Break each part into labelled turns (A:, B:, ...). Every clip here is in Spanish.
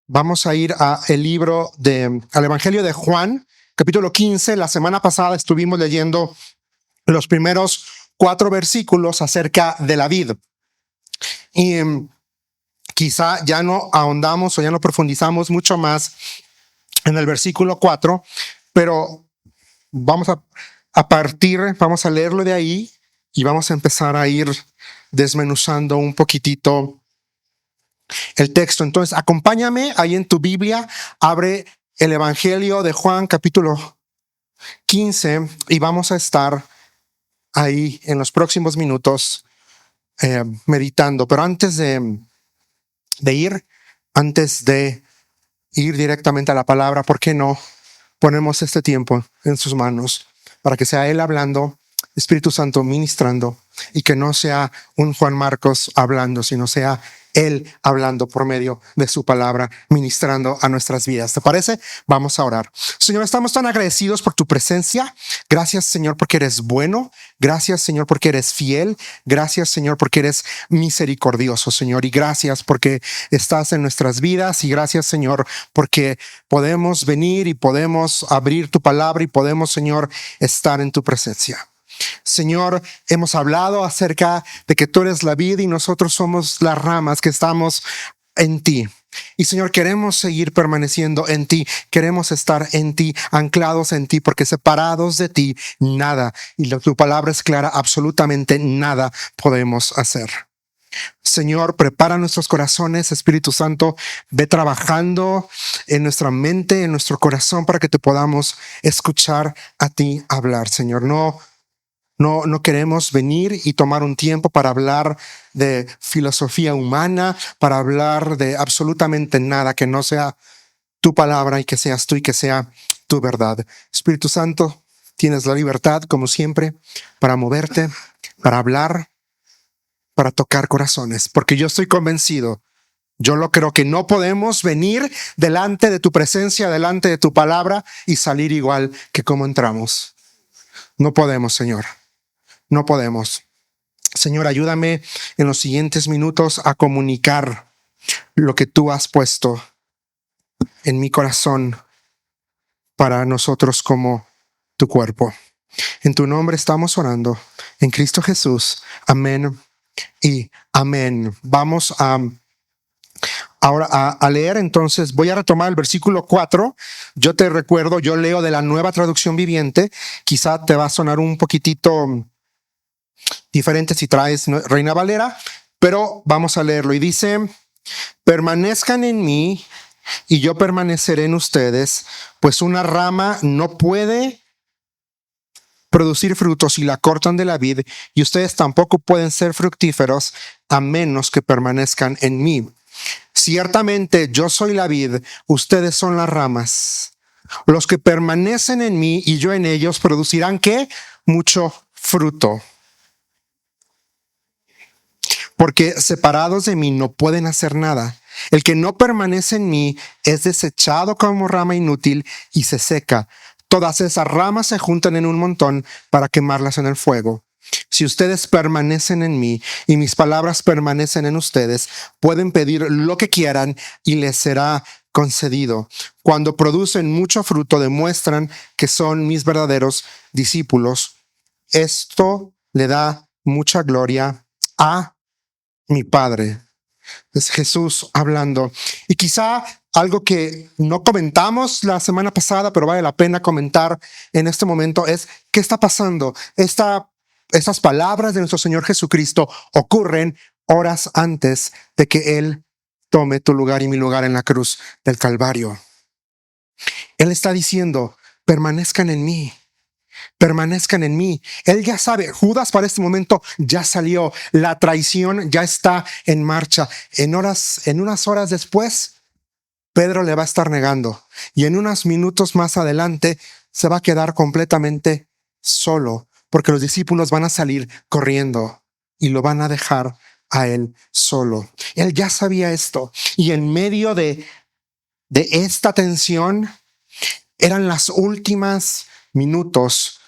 A: Vamos a ir al Evangelio de Juan, capítulo 15. La semana pasada estuvimos leyendo los primeros 4 versículos acerca de la vid. Y quizá ya no ahondamos o ya no profundizamos mucho más en el versículo 4, pero vamos a leerlo de ahí y vamos a empezar a ir desmenuzando un poquitito el texto. Entonces, acompáñame ahí en tu Biblia, abre el Evangelio de Juan, capítulo 15, y vamos a estar ahí en los próximos minutos meditando. Pero antes de ir directamente a la palabra, ¿por qué no ponemos este tiempo en sus manos para que sea Él hablando, Espíritu Santo ministrando, y que no sea un Juan Marcos hablando, sino sea Él hablando por medio de su palabra, ministrando a nuestras vidas? ¿Te parece? Vamos a orar. Señor, estamos tan agradecidos por tu presencia. Gracias, Señor, porque eres bueno. Gracias, Señor, porque eres fiel. Gracias, Señor, porque eres misericordioso, Señor. Y gracias porque estás en nuestras vidas. Y gracias, Señor, porque podemos venir y podemos abrir tu palabra y podemos, Señor, estar en tu presencia. Señor, hemos hablado acerca de que tú eres la vid y nosotros somos las ramas que estamos en ti. Y Señor, queremos seguir permaneciendo en ti, queremos estar en ti, anclados en ti, porque separados de ti, nada, y tu palabra es clara, absolutamente nada podemos hacer. Señor, prepara nuestros corazones, Espíritu Santo, ve trabajando en nuestra mente, en nuestro corazón, para que te podamos escuchar a ti hablar, Señor. No queremos venir y tomar un tiempo para hablar de filosofía humana, para hablar de absolutamente nada que no sea tu palabra y que seas tú y que sea tu verdad. Espíritu Santo, tienes la libertad, como siempre, para moverte, para hablar, para tocar corazones, porque yo estoy convencido, yo lo creo, que no podemos venir delante de tu presencia, delante de tu palabra y salir igual que como entramos. No podemos, Señor. No podemos. Señor, ayúdame en los siguientes minutos a comunicar lo que tú has puesto en mi corazón para nosotros como tu cuerpo. En tu nombre estamos orando, en Cristo Jesús. Amén y amén. Vamos ahora a leer. Entonces voy a retomar el versículo 4. Yo te recuerdo, yo leo de la Nueva Traducción Viviente. Quizá te va a sonar un poquitito diferente si traes Reina Valera, pero vamos a leerlo. Y dice: permanezcan en mí y yo permaneceré en ustedes, pues una rama no puede producir frutos si la cortan de la vid, y ustedes tampoco pueden ser fructíferos a menos que permanezcan en mí. Ciertamente yo soy la vid, ustedes son las ramas. Los que permanecen en mí y yo en ellos producirán ¿qué? Mucho fruto. Porque separados de mí no pueden hacer nada. El que no permanece en mí es desechado como rama inútil y se seca. Todas esas ramas se juntan en un montón para quemarlas en el fuego. Si ustedes permanecen en mí y mis palabras permanecen en ustedes, pueden pedir lo que quieran y les será concedido. Cuando producen mucho fruto, demuestran que son mis verdaderos discípulos. Esto le da mucha gloria a mi Padre. Es Jesús hablando. Y quizá algo que no comentamos la semana pasada, pero vale la pena comentar en este momento, es ¿qué está pasando? Estas palabras de nuestro Señor Jesucristo ocurren horas antes de que Él tome tu lugar y mi lugar en la cruz del Calvario. Él está diciendo: permanezcan en mí. Permanezcan en mí. Él ya sabe, Judas para este momento ya salió, la traición ya está en marcha. En unas horas después, Pedro le va a estar negando, y en unos minutos más adelante se va a quedar completamente solo, porque los discípulos van a salir corriendo y lo van a dejar a él solo. Él ya sabía esto, y en medio de esta tensión eran las últimas minutos,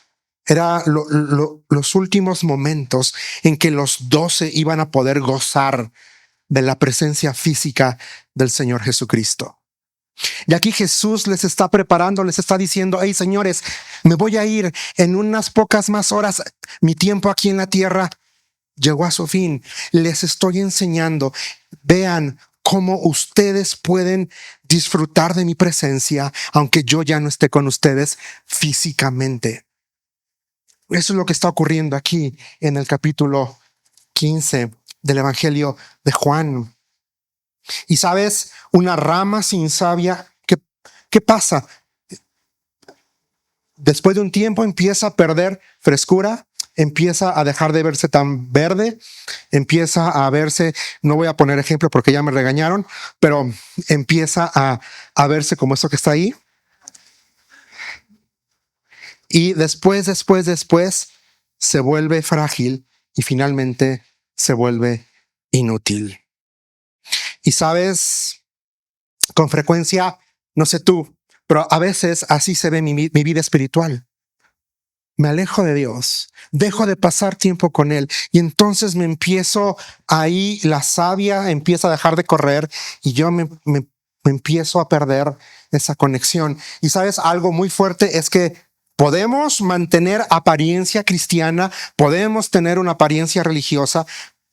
A: los últimos momentos en que los 12 iban a poder gozar de la presencia física del Señor Jesucristo. Y aquí Jesús les está preparando, les está diciendo: hey, señores, me voy a ir en unas pocas más horas. Mi tiempo aquí en la tierra llegó a su fin. Les estoy enseñando. Vean cómo ustedes pueden disfrutar de mi presencia, aunque yo ya no esté con ustedes físicamente. Eso es lo que está ocurriendo aquí en el capítulo 15 del Evangelio de Juan. Y sabes, una rama sin savia, ¿qué pasa? Después de un tiempo empieza a perder frescura, empieza a dejar de verse tan verde, empieza a verse, no voy a poner ejemplo porque ya me regañaron, pero empieza a verse como esto que está ahí. Y después se vuelve frágil y finalmente se vuelve inútil. Y sabes, con frecuencia, no sé tú, pero a veces así se ve mi vida espiritual. Me alejo de Dios, dejo de pasar tiempo con Él y entonces me empiezo ahí, la savia empieza a dejar de correr y yo me empiezo a perder esa conexión. Y sabes, algo muy fuerte es que podemos mantener apariencia cristiana, podemos tener una apariencia religiosa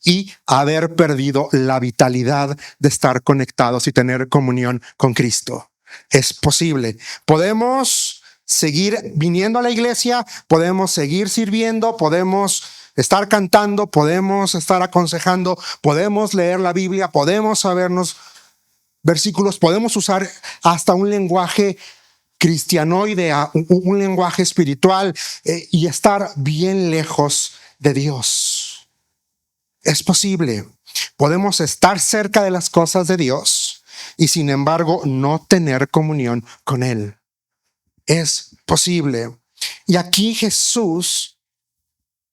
A: y haber perdido la vitalidad de estar conectados y tener comunión con Cristo. Es posible. Podemos seguir viniendo a la iglesia, podemos seguir sirviendo, podemos estar cantando, podemos estar aconsejando, podemos leer la Biblia, podemos sabernos versículos, podemos usar hasta un lenguaje cristianoide, un lenguaje espiritual y estar bien lejos de Dios. Es posible. Podemos estar cerca de las cosas de Dios y sin embargo no tener comunión con Él. Es posible. Y aquí Jesús,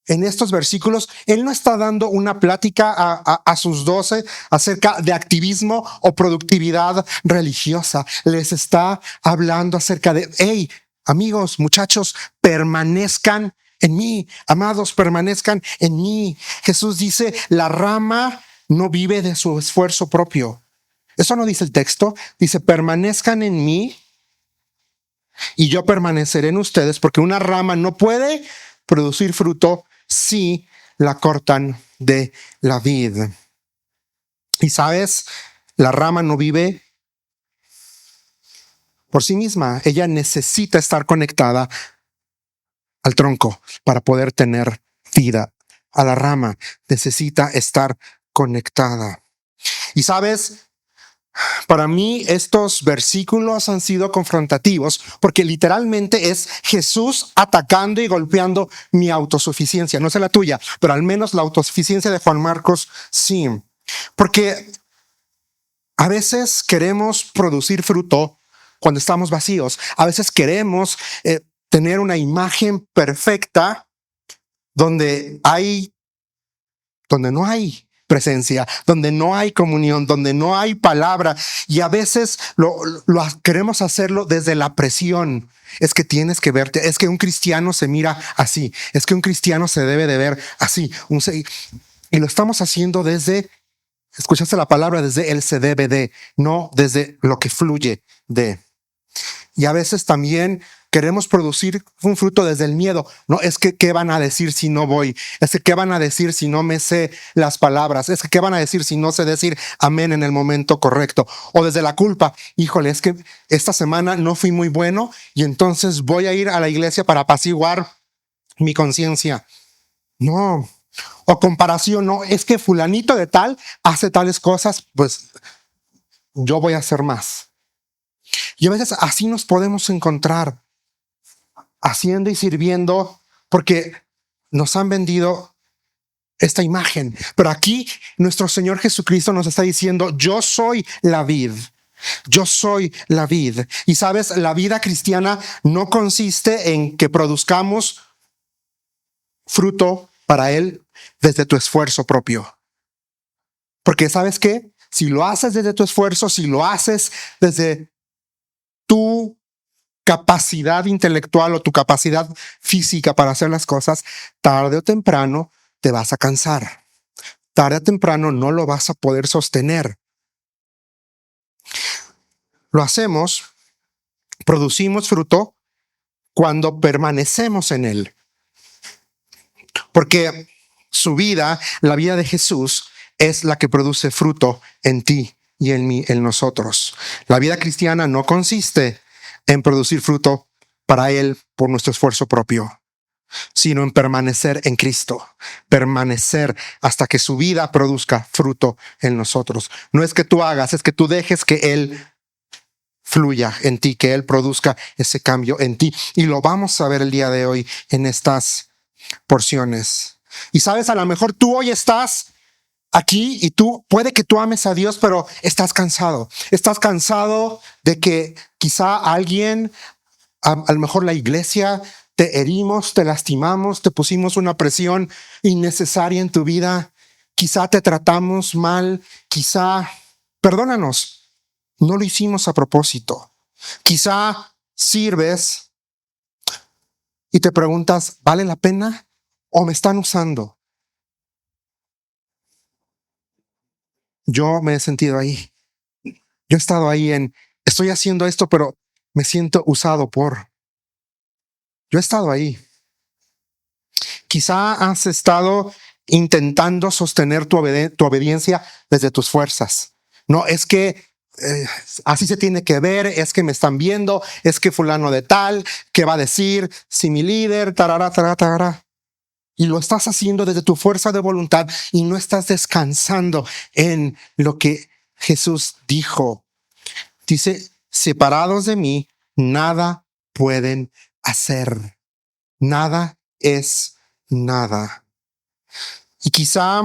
A: en estos versículos, Él no está dando una plática a sus 12 acerca de activismo o productividad religiosa. Les está hablando acerca de: hey, amigos, muchachos, permanezcan en mí, amados, permanezcan en mí. Jesús dice: la rama no vive de su esfuerzo propio. Eso no dice el texto. Dice: permanezcan en mí y yo permaneceré en ustedes, porque una rama no puede producir fruto si la cortan de la vid. Y sabes, la rama no vive por sí misma. Ella necesita estar conectada al tronco para poder tener vida. A la rama necesita estar conectada. Y sabes, para mí estos versículos han sido confrontativos porque literalmente es Jesús atacando y golpeando mi autosuficiencia. No sé la tuya, pero al menos la autosuficiencia de Juan Marcos sí. Porque a veces queremos producir fruto cuando estamos vacíos. A veces queremos tener una imagen perfecta donde no hay presencia, donde no hay comunión, donde no hay palabra. Y a veces lo queremos hacerlo desde la presión. Es que tienes que verte, es que un cristiano se mira así, es que un cristiano se debe de ver así. Y lo estamos haciendo desde, escuchaste la palabra, desde el se debe de, no desde lo que fluye de. Y a veces también queremos producir un fruto desde el miedo. No, es que ¿qué van a decir si no voy? Es que ¿qué van a decir si no me sé las palabras? Es que ¿qué van a decir si no sé decir amén en el momento correcto? O desde la culpa. Híjole, es que esta semana no fui muy bueno y entonces voy a ir a la iglesia para apaciguar mi conciencia. No. O comparación, no, es que fulanito de tal hace tales cosas, pues yo voy a hacer más. Y a veces así nos podemos encontrar, haciendo y sirviendo, porque nos han vendido esta imagen. Pero aquí nuestro Señor Jesucristo nos está diciendo: yo soy la vid. Yo soy la vid. Y sabes, la vida cristiana no consiste en que produzcamos fruto para Él desde tu esfuerzo propio. Porque ¿sabes qué? Si lo haces desde tu esfuerzo, si lo haces desde tu capacidad intelectual o tu capacidad física para hacer las cosas, tarde o temprano te vas a cansar. Tarde o temprano no lo vas a poder sostener. Lo hacemos, producimos fruto cuando permanecemos en Él. Porque su vida, la vida de Jesús, es la que produce fruto en ti y en mí, en nosotros. La vida cristiana no consiste en producir fruto para Él por nuestro esfuerzo propio, sino en permanecer en Cristo, permanecer hasta que su vida produzca fruto en nosotros. No es que tú hagas, es que tú dejes que Él fluya en ti, que Él produzca ese cambio en ti. Y lo vamos a ver el día de hoy en estas porciones. Y sabes, a lo mejor tú hoy estás aquí y puede que tú ames a Dios, pero estás cansado. Estás cansado de que quizá alguien, a lo mejor la iglesia, te herimos, te lastimamos, te pusimos una presión innecesaria en tu vida. Quizá te tratamos mal, quizá, perdónanos, no lo hicimos a propósito. Quizá sirves y te preguntas, ¿vale la pena o me están usando? Yo me he sentido ahí. Yo he estado ahí estoy haciendo esto, pero me siento usado por. Yo he estado ahí. Quizá has estado intentando sostener tu obediencia desde tus fuerzas. No, es que así se tiene que ver, es que me están viendo, es que fulano de tal, ¿qué va a decir? Si mi líder, tarara, tarara, tarara. Y lo estás haciendo desde tu fuerza de voluntad y no estás descansando en lo que Jesús dijo. Dice, separados de mí, nada pueden hacer. Nada es nada. Y quizá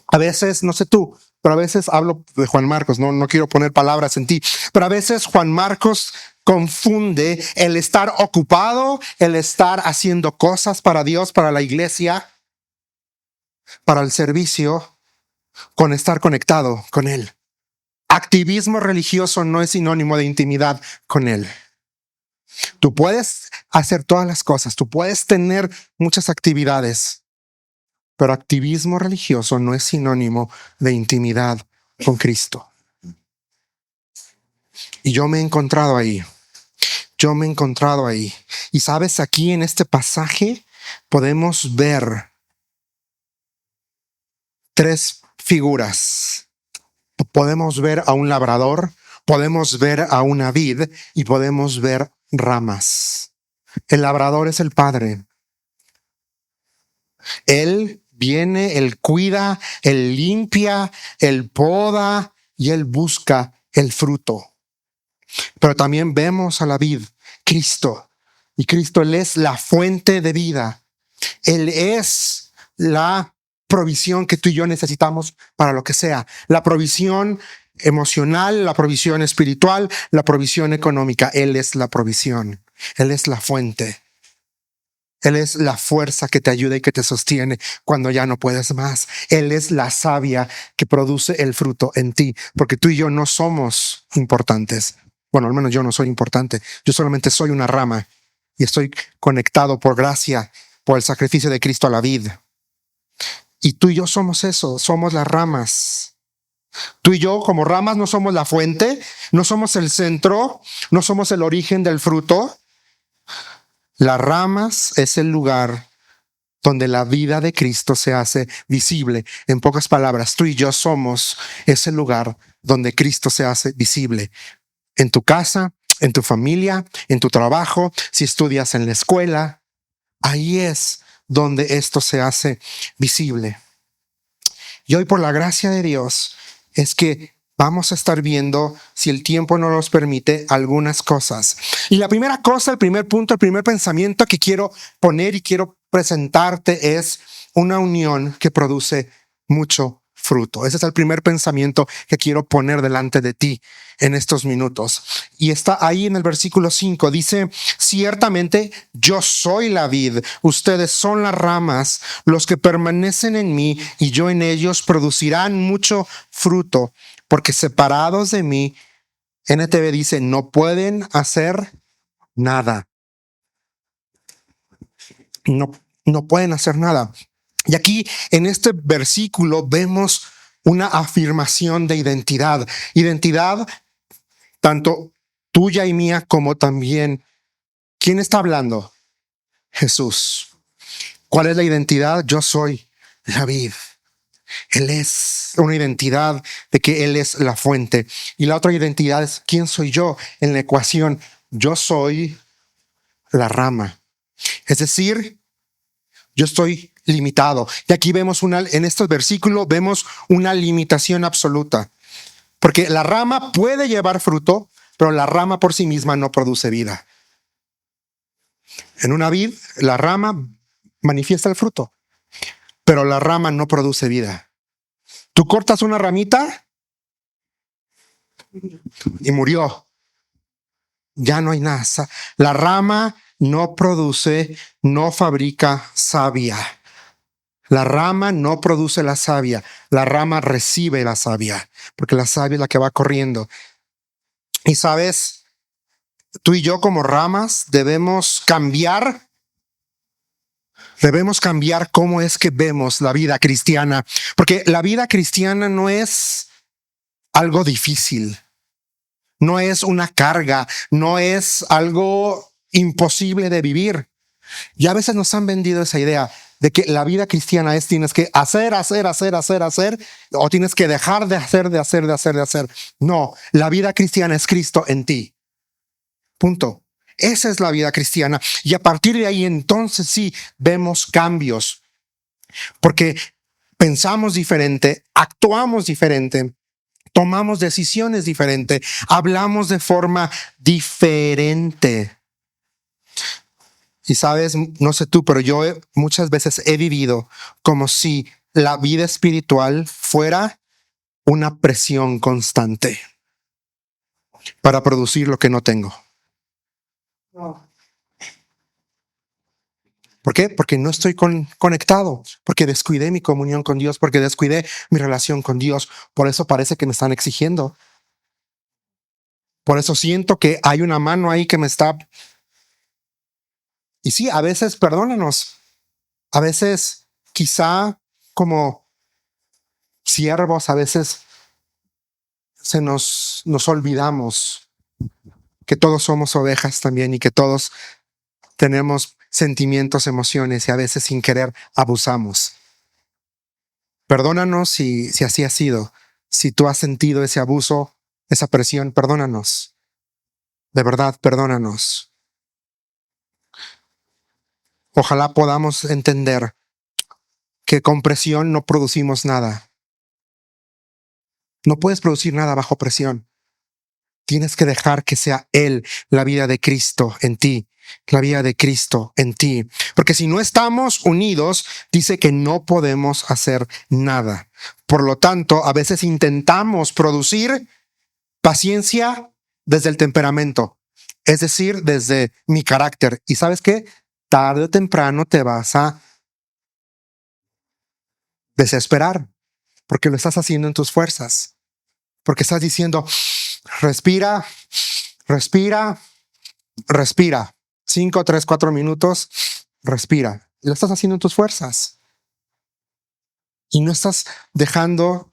A: a veces, no sé tú, pero a veces hablo de Juan Marcos, no quiero poner palabras en ti, pero a veces Juan Marcos confunde el estar ocupado, el estar haciendo cosas para Dios, para la iglesia, para el servicio, con estar conectado con Él. Activismo religioso no es sinónimo de intimidad con Él. Tú puedes hacer todas las cosas, tú puedes tener muchas actividades, pero activismo religioso no es sinónimo de intimidad con Cristo. Y yo me he encontrado ahí. Y sabes, aquí en este pasaje podemos ver tres figuras. Podemos ver a un labrador, podemos ver a una vid y podemos ver ramas. El labrador es el padre. Él viene, Él cuida, Él limpia, Él poda y Él busca el fruto. Pero también vemos a la vid, Cristo. Y Cristo, Él es la fuente de vida. Él es la provisión que tú y yo necesitamos para lo que sea. La provisión emocional, la provisión espiritual, la provisión económica. Él es la provisión. Él es la fuente. Él es la fuerza que te ayuda y que te sostiene cuando ya no puedes más. Él es la savia que produce el fruto en ti, porque tú y yo no somos importantes. Bueno, al menos yo no soy importante. Yo solamente soy una rama y estoy conectado por gracia, por el sacrificio de Cristo a la vid. Y tú y yo somos eso, somos las ramas. Tú y yo como ramas no somos la fuente, no somos el centro, no somos el origen del fruto. Las ramas es el lugar donde la vida de Cristo se hace visible. En pocas palabras, tú y yo somos ese lugar donde Cristo se hace visible. En tu casa, en tu familia, en tu trabajo, si estudias en la escuela, ahí es donde esto se hace visible. Y hoy, por la gracia de Dios, es que vamos a estar viendo, si el tiempo no nos permite, algunas cosas. Y la primera cosa, el primer punto, el primer pensamiento que quiero poner y quiero presentarte es una unión que produce mucho fruto. Ese es el primer pensamiento que quiero poner delante de ti en estos minutos. Y está ahí en el versículo 5. Dice, ciertamente yo soy la vid, ustedes son las ramas, los que permanecen en mí y yo en ellos producirán mucho fruto, porque separados de mí, NTV dice, no pueden hacer nada. No pueden hacer nada. Y aquí en este versículo vemos una afirmación de identidad. Identidad tanto tuya y mía como también. ¿Quién está hablando? Jesús. ¿Cuál es la identidad? Yo soy la vid. Él es una identidad de que Él es la fuente. Y la otra identidad es ¿quién soy yo? En la ecuación, yo soy la rama. Es decir, yo estoy limitado. Y aquí vemos en estos versículos vemos una limitación absoluta. Porque la rama puede llevar fruto, pero la rama por sí misma no produce vida. En una vid, la rama manifiesta el fruto, pero la rama no produce vida. Tú cortas una ramita y murió. Ya no hay nada. La rama no produce, no fabrica savia. La rama no produce la savia. La rama recibe la savia, porque la savia es la que va corriendo. Y sabes, tú y yo como ramas debemos cambiar cómo es que vemos la vida cristiana, porque la vida cristiana no es algo difícil, no es una carga, no es algo imposible de vivir. Y a veces nos han vendido esa idea de que la vida cristiana es tienes que hacer, o tienes que dejar de hacer. No, la vida cristiana es Cristo en ti. Punto. Esa es la vida cristiana. Y a partir de ahí entonces sí vemos cambios. Porque pensamos diferente, actuamos diferente, tomamos decisiones diferentes, hablamos de forma diferente. Y sabes, no sé tú, pero yo muchas veces he vivido como si la vida espiritual fuera una presión constante para producir lo que no tengo. ¿Por qué? Porque no estoy conectado, porque descuidé mi comunión con Dios, porque descuidé mi relación con Dios. Por eso parece que me están exigiendo. Por eso siento que hay una mano ahí que me está... Y sí, a veces, perdónanos, a veces quizá como siervos, a veces nos olvidamos que todos somos ovejas también y que todos tenemos sentimientos, emociones y a veces sin querer abusamos. Perdónanos si así ha sido. Si tú has sentido ese abuso, esa presión, perdónanos. De verdad, perdónanos. Ojalá podamos entender que con presión no producimos nada. No puedes producir nada bajo presión. Tienes que dejar que sea Él, la vida de Cristo en ti. La vida de Cristo en ti. Porque si no estamos unidos, dice que no podemos hacer nada. Por lo tanto, a veces intentamos producir paciencia desde el temperamento, es decir, desde mi carácter. ¿Y sabes qué? Tarde o temprano te vas a desesperar porque lo estás haciendo en tus fuerzas. Porque estás diciendo, respira, respira, respira. 5, 3, 4 minutos, respira. Lo estás haciendo en tus fuerzas. Y no estás dejando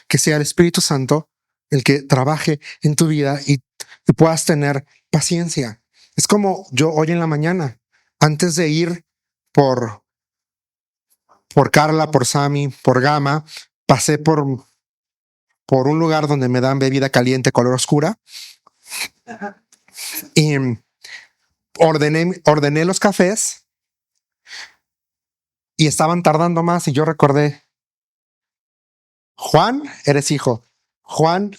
A: que sea el Espíritu Santo el que trabaje en tu vida y puedas tener paciencia. Es como yo hoy en la mañana, antes de ir por Carla, por Sammy, por Gama, pasé por un lugar donde me dan bebida caliente color oscura y ordené los cafés y estaban tardando más y yo recordé, Juan, eres hijo. Juan,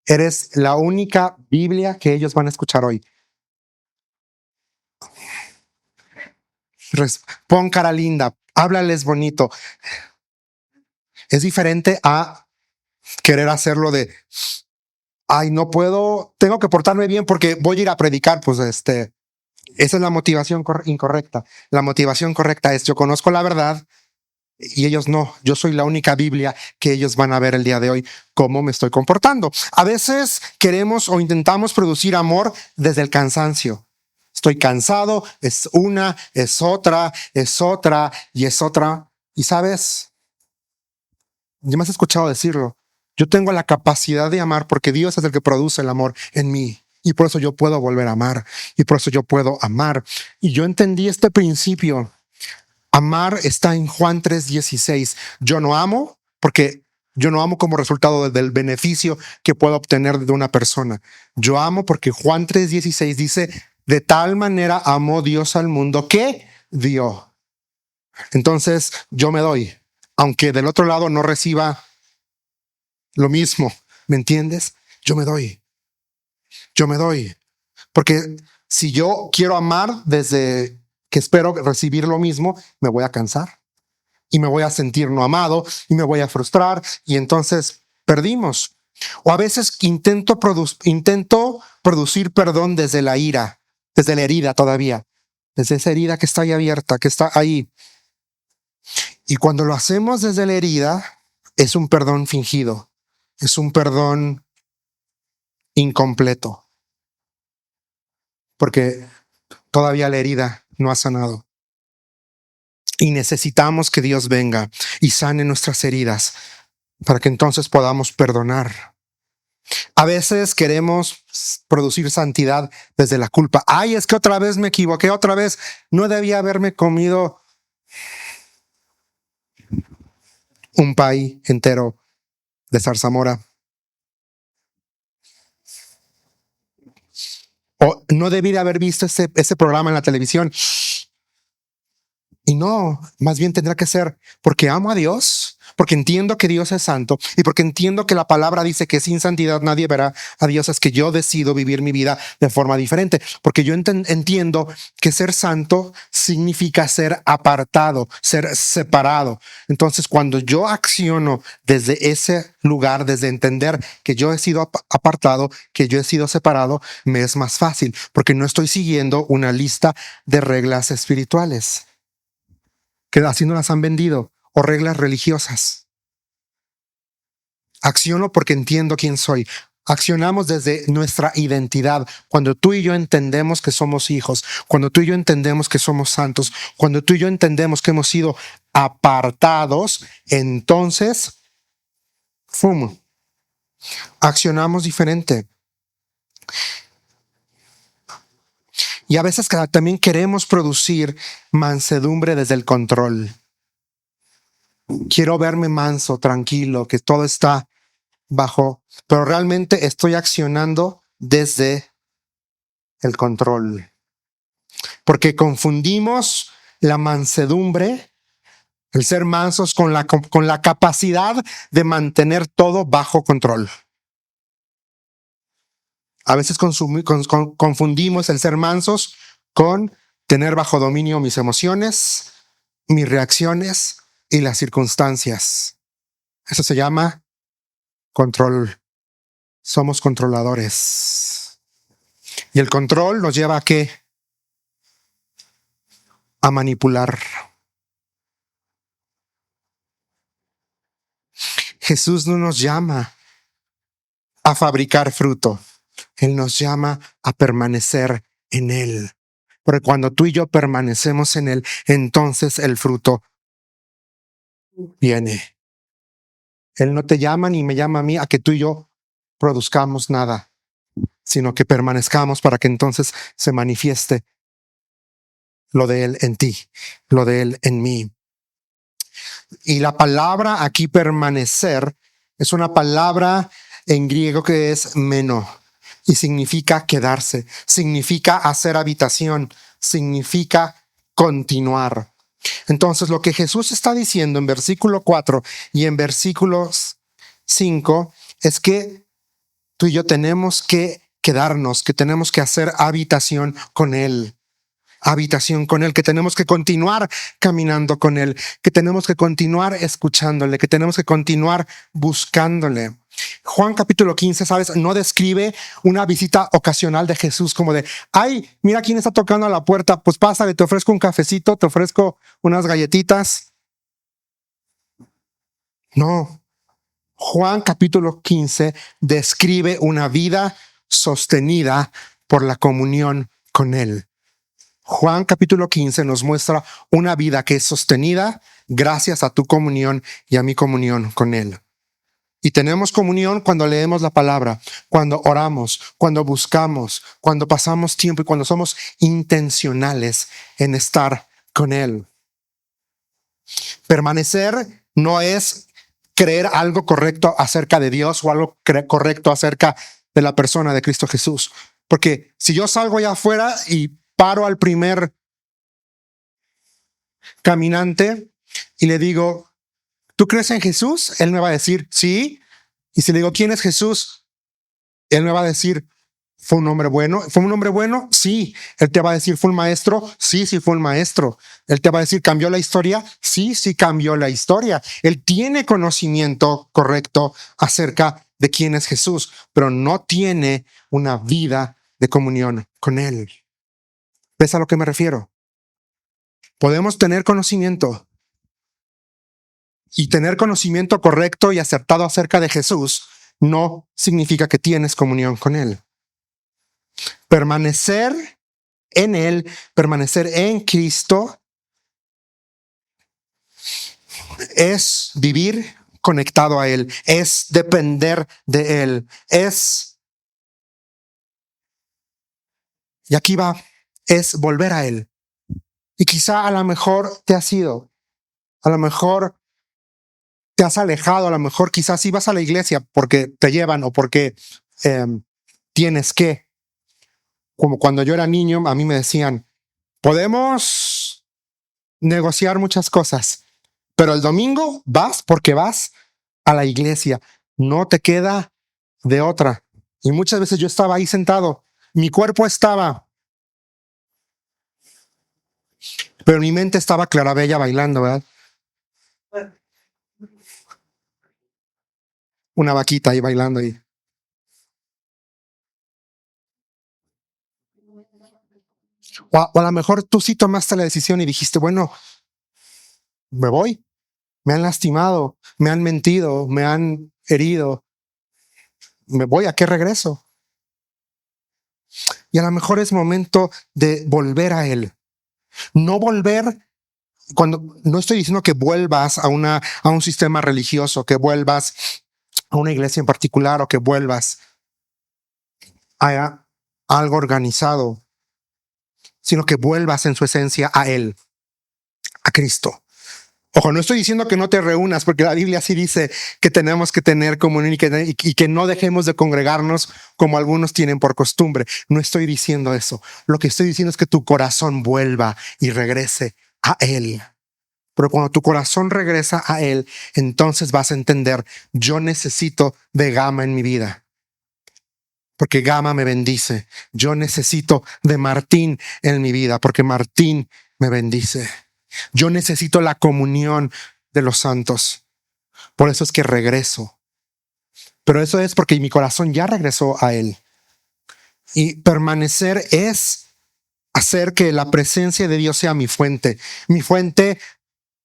A: eres la única Biblia que ellos van a escuchar hoy. Pon cara linda, háblales bonito. Es diferente a querer hacerlo de, ay, no puedo, tengo que portarme bien porque voy a ir a predicar. Pues esa es la motivación incorrecta. La motivación correcta es, yo conozco la verdad y ellos no. Yo soy la única Biblia que ellos van a ver el día de hoy, cómo me estoy comportando. A veces queremos o intentamos producir amor desde el cansancio. Estoy cansado, es una, es otra y es otra. Y sabes, ya me has escuchado decirlo. Yo tengo la capacidad de amar porque Dios es el que produce el amor en mí. Y por eso yo puedo volver a amar. Y por eso yo puedo amar. Y yo entendí este principio. Amar está en Juan 3:16. Yo no amo porque yo no amo como resultado del beneficio que puedo obtener de una persona. Yo amo porque Juan 3:16 dice, de tal manera amó Dios al mundo que dio. Entonces yo me doy, aunque del otro lado no reciba lo mismo. ¿Me entiendes? Yo me doy. Yo me doy. Porque si yo quiero amar desde que espero recibir lo mismo, me voy a cansar y me voy a sentir no amado y me voy a frustrar y entonces perdimos. O a veces intento producir perdón desde la ira, desde la herida todavía, desde esa herida que está ahí abierta, que está ahí. Y cuando lo hacemos desde la herida, es un perdón fingido, es un perdón incompleto, porque todavía la herida no ha sanado. Y necesitamos que Dios venga y sane nuestras heridas para que entonces podamos perdonar. A veces queremos producir santidad desde la culpa. Ay, es que otra vez me equivoqué, otra vez no debía haberme comido un pay entero de zarzamora. O no debí de haber visto ese programa en la televisión. Y no, más bien tendrá que ser porque amo a Dios, porque entiendo que Dios es santo y porque entiendo que la palabra dice que sin santidad nadie verá a Dios. Es que yo decido vivir mi vida de forma diferente, porque yo entiendo que ser santo significa ser apartado, ser separado. Entonces, cuando yo acciono desde ese lugar, desde entender que yo he sido apartado, que yo he sido separado, me es más fácil, porque no estoy siguiendo una lista de reglas espirituales que así no las han vendido, o reglas religiosas. Acciono porque entiendo quién soy. Accionamos desde nuestra identidad. Cuando tú y yo entendemos que somos hijos, cuando tú y yo entendemos que somos santos, cuando tú y yo entendemos que hemos sido apartados, entonces, ¡fum!, accionamos diferente. Y a veces también queremos producir mansedumbre desde el control. Quiero verme manso, tranquilo, que todo está bajo, pero realmente estoy accionando desde el control. Porque confundimos la mansedumbre, el ser mansos, con la capacidad de mantener todo bajo control. A veces confundimos el ser mansos con tener bajo dominio mis emociones, mis reacciones y las circunstancias. Eso se llama control. Somos controladores. Y el control nos lleva ¿a qué? A manipular. Jesús no nos llama a fabricar fruto. Él nos llama a permanecer en Él. Porque cuando tú y yo permanecemos en Él, entonces el fruto viene. Él no te llama ni me llama a mí a que tú y yo produzcamos nada, sino que permanezcamos para que entonces se manifieste lo de Él en ti, lo de Él en mí. Y la palabra aquí permanecer es una palabra en griego que es meno y significa quedarse, significa hacer habitación, significa continuar. Entonces lo que Jesús está diciendo en versículo 4 y en versículos 5 es que tú y yo tenemos que quedarnos, que tenemos que hacer habitación con Él. Habitación con Él, que tenemos que continuar caminando con Él, que tenemos que continuar escuchándole, que tenemos que continuar buscándole. Juan capítulo 15, ¿sabes? No describe una visita ocasional de Jesús como de, ay, mira quién está tocando a la puerta, pues pásale, te ofrezco un cafecito, te ofrezco unas galletitas. No. Juan capítulo 15 describe una vida sostenida por la comunión con Él. Juan capítulo 15 nos muestra una vida que es sostenida gracias a tu comunión y a mi comunión con Él. Y tenemos comunión cuando leemos la palabra, cuando oramos, cuando buscamos, cuando pasamos tiempo y cuando somos intencionales en estar con Él. Permanecer no es creer algo correcto acerca de Dios o algo correcto acerca de la persona de Cristo Jesús. Porque si yo salgo allá afuera y paro al primer caminante y le digo, ¿tú crees en Jesús? Él me va a decir, sí. Y si le digo, ¿quién es Jesús? Él me va a decir, ¿fue un hombre bueno? ¿Fue un hombre bueno? Sí. Él te va a decir, ¿fue un maestro? Sí, sí fue un maestro. Él te va a decir, ¿cambió la historia? Sí, sí cambió la historia. Él tiene conocimiento correcto acerca de quién es Jesús, pero no tiene una vida de comunión con Él. ¿Ves a lo que me refiero? Podemos tener conocimiento y tener conocimiento correcto y acertado acerca de Jesús no significa que tienes comunión con Él. Permanecer en Él, permanecer en Cristo, es vivir conectado a Él, es depender de Él, y aquí va, es volver a Él. Y quizá a lo mejor te has ido, a lo mejor te has alejado, a lo mejor quizás ibas a la iglesia porque te llevan o porque tienes que. Como cuando yo era niño, a mí me decían, podemos negociar muchas cosas, pero el domingo vas porque vas a la iglesia, no te queda de otra. Y muchas veces yo estaba ahí sentado, mi cuerpo estaba, pero mi mente estaba clarabella bailando, ¿verdad? Una vaquita ahí bailando ahí. O a lo mejor tú sí tomaste la decisión y dijiste, bueno, me voy, me han lastimado, me han mentido, me han herido, me voy, ¿a qué regreso? Y a lo mejor es momento de volver a Él. No volver, cuando no estoy diciendo que vuelvas a un sistema religioso, que vuelvas a una iglesia en particular o que vuelvas a algo organizado, sino que vuelvas en su esencia a Él, a Cristo. Ojo, no estoy diciendo que no te reúnas, porque la Biblia sí dice que tenemos que tener comunión y que no dejemos de congregarnos como algunos tienen por costumbre. No estoy diciendo eso. Lo que estoy diciendo es que tu corazón vuelva y regrese a Él. Pero cuando tu corazón regresa a Él, entonces vas a entender, yo necesito de Gama en mi vida, porque Gama me bendice. Yo necesito de Martín en mi vida, porque Martín me bendice. Yo necesito la comunión de los santos. Por eso es que regreso. Pero eso es porque mi corazón ya regresó a Él. Y permanecer es hacer que la presencia de Dios sea mi fuente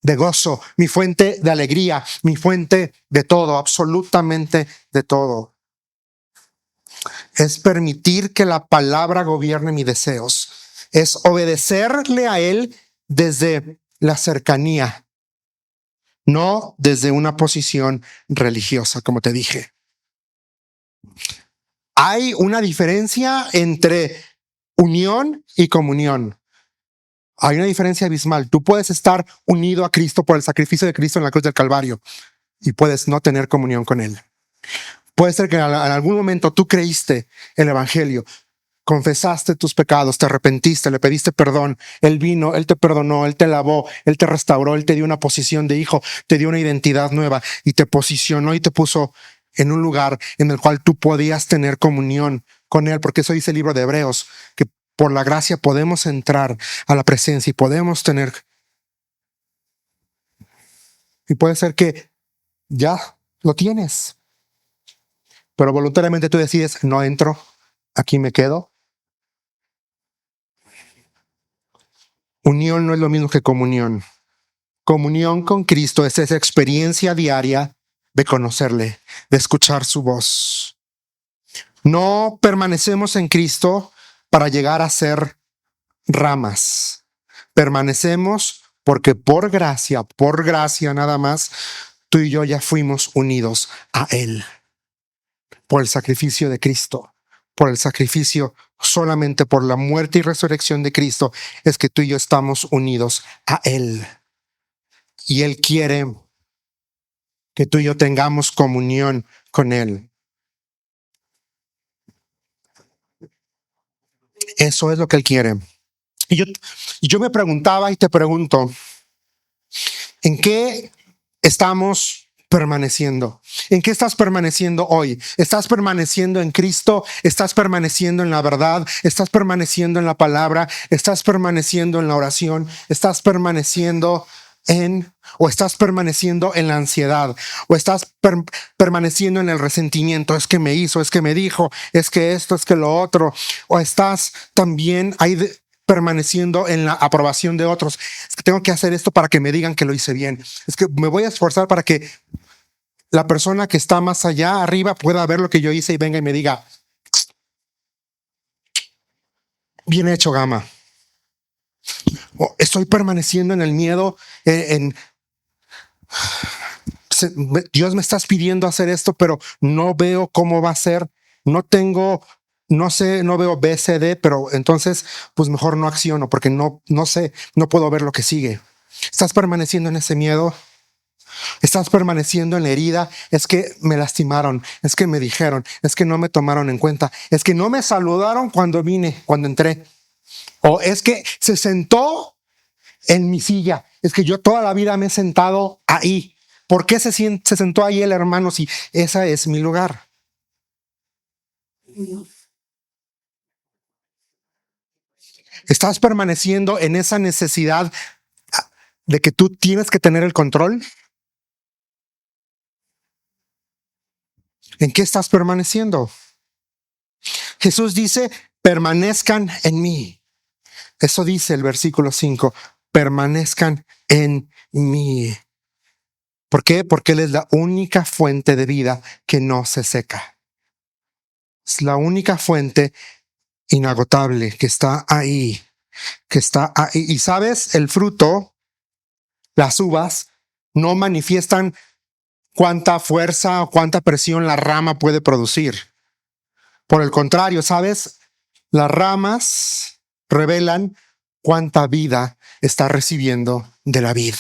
A: de gozo, mi fuente de alegría, mi fuente de todo, absolutamente de todo. Es permitir que la palabra gobierne mis deseos. Es obedecerle a Él desde la cercanía, no desde una posición religiosa, como te dije. Hay una diferencia entre unión y comunión. Hay una diferencia abismal. Tú puedes estar unido a Cristo por el sacrificio de Cristo en la cruz del Calvario y puedes no tener comunión con Él. Puede ser que en algún momento tú creíste el evangelio, confesaste tus pecados, te arrepentiste, le pediste perdón, Él vino, Él te perdonó, Él te lavó, Él te restauró, Él te dio una posición de hijo, te dio una identidad nueva y te posicionó y te puso en un lugar en el cual tú podías tener comunión con Él, porque eso dice el libro de Hebreos, que por la gracia podemos entrar a la presencia y podemos tener. Y puede ser que ya lo tienes, pero voluntariamente tú decides, no entro, aquí me quedo. Unión no es lo mismo que comunión. Comunión con Cristo es esa experiencia diaria de conocerle, de escuchar su voz. No permanecemos en Cristo para llegar a ser ramas. Permanecemos porque por gracia nada más, Tú y yo ya fuimos unidos a Él por el sacrificio de Cristo, por el sacrificio, solamente por la muerte y resurrección de Cristo, es que tú y yo estamos unidos a Él. Y Él quiere que tú y yo tengamos comunión con Él. Eso es lo que Él quiere. Y yo me preguntaba y te pregunto, ¿en qué estamos permaneciendo? ¿En qué estás permaneciendo hoy? ¿Estás permaneciendo en Cristo? ¿Estás permaneciendo en la verdad? ¿Estás permaneciendo en la palabra? ¿Estás permaneciendo en la oración? ¿Estás permaneciendo o estás permaneciendo en la ansiedad? ¿O estás permaneciendo en el resentimiento? Es que me hizo, es que me dijo, es que esto, es que lo otro. ¿O estás también ahí permaneciendo en la aprobación de otros? Es que tengo que hacer esto para que me digan que lo hice bien. Es que me voy a esforzar para que la persona que está más allá, arriba, pueda ver lo que yo hice y venga y me diga, bien hecho, Gama. O estoy permaneciendo en el miedo, Dios me estás pidiendo hacer esto, pero no veo cómo va a ser. No sé, no veo B, C, D, pero entonces, pues mejor no acciono porque no sé, no puedo ver lo que sigue. ¿Estás permaneciendo en ese miedo? ¿Estás permaneciendo en la herida? Es que me lastimaron, es que me dijeron, es que no me tomaron en cuenta, es que no me saludaron cuando entré. O es que se sentó en mi silla. Es que yo toda la vida me he sentado ahí. ¿Por qué se sentó ahí el hermano si ese es mi lugar? ¿Estás permaneciendo en esa necesidad de que tú tienes que tener el control? ¿En qué estás permaneciendo? Jesús dice, permanezcan en mí. Eso dice el versículo 5, permanezcan en mí. ¿Por qué? Porque Él es la única fuente de vida que no se seca. Es la única fuente inagotable que está ahí, que está ahí. Y sabes, el fruto, las uvas, no manifiestan cuánta fuerza o cuánta presión la rama puede producir. Por el contrario, sabes, las ramas revelan cuánta vida está recibiendo de la vid.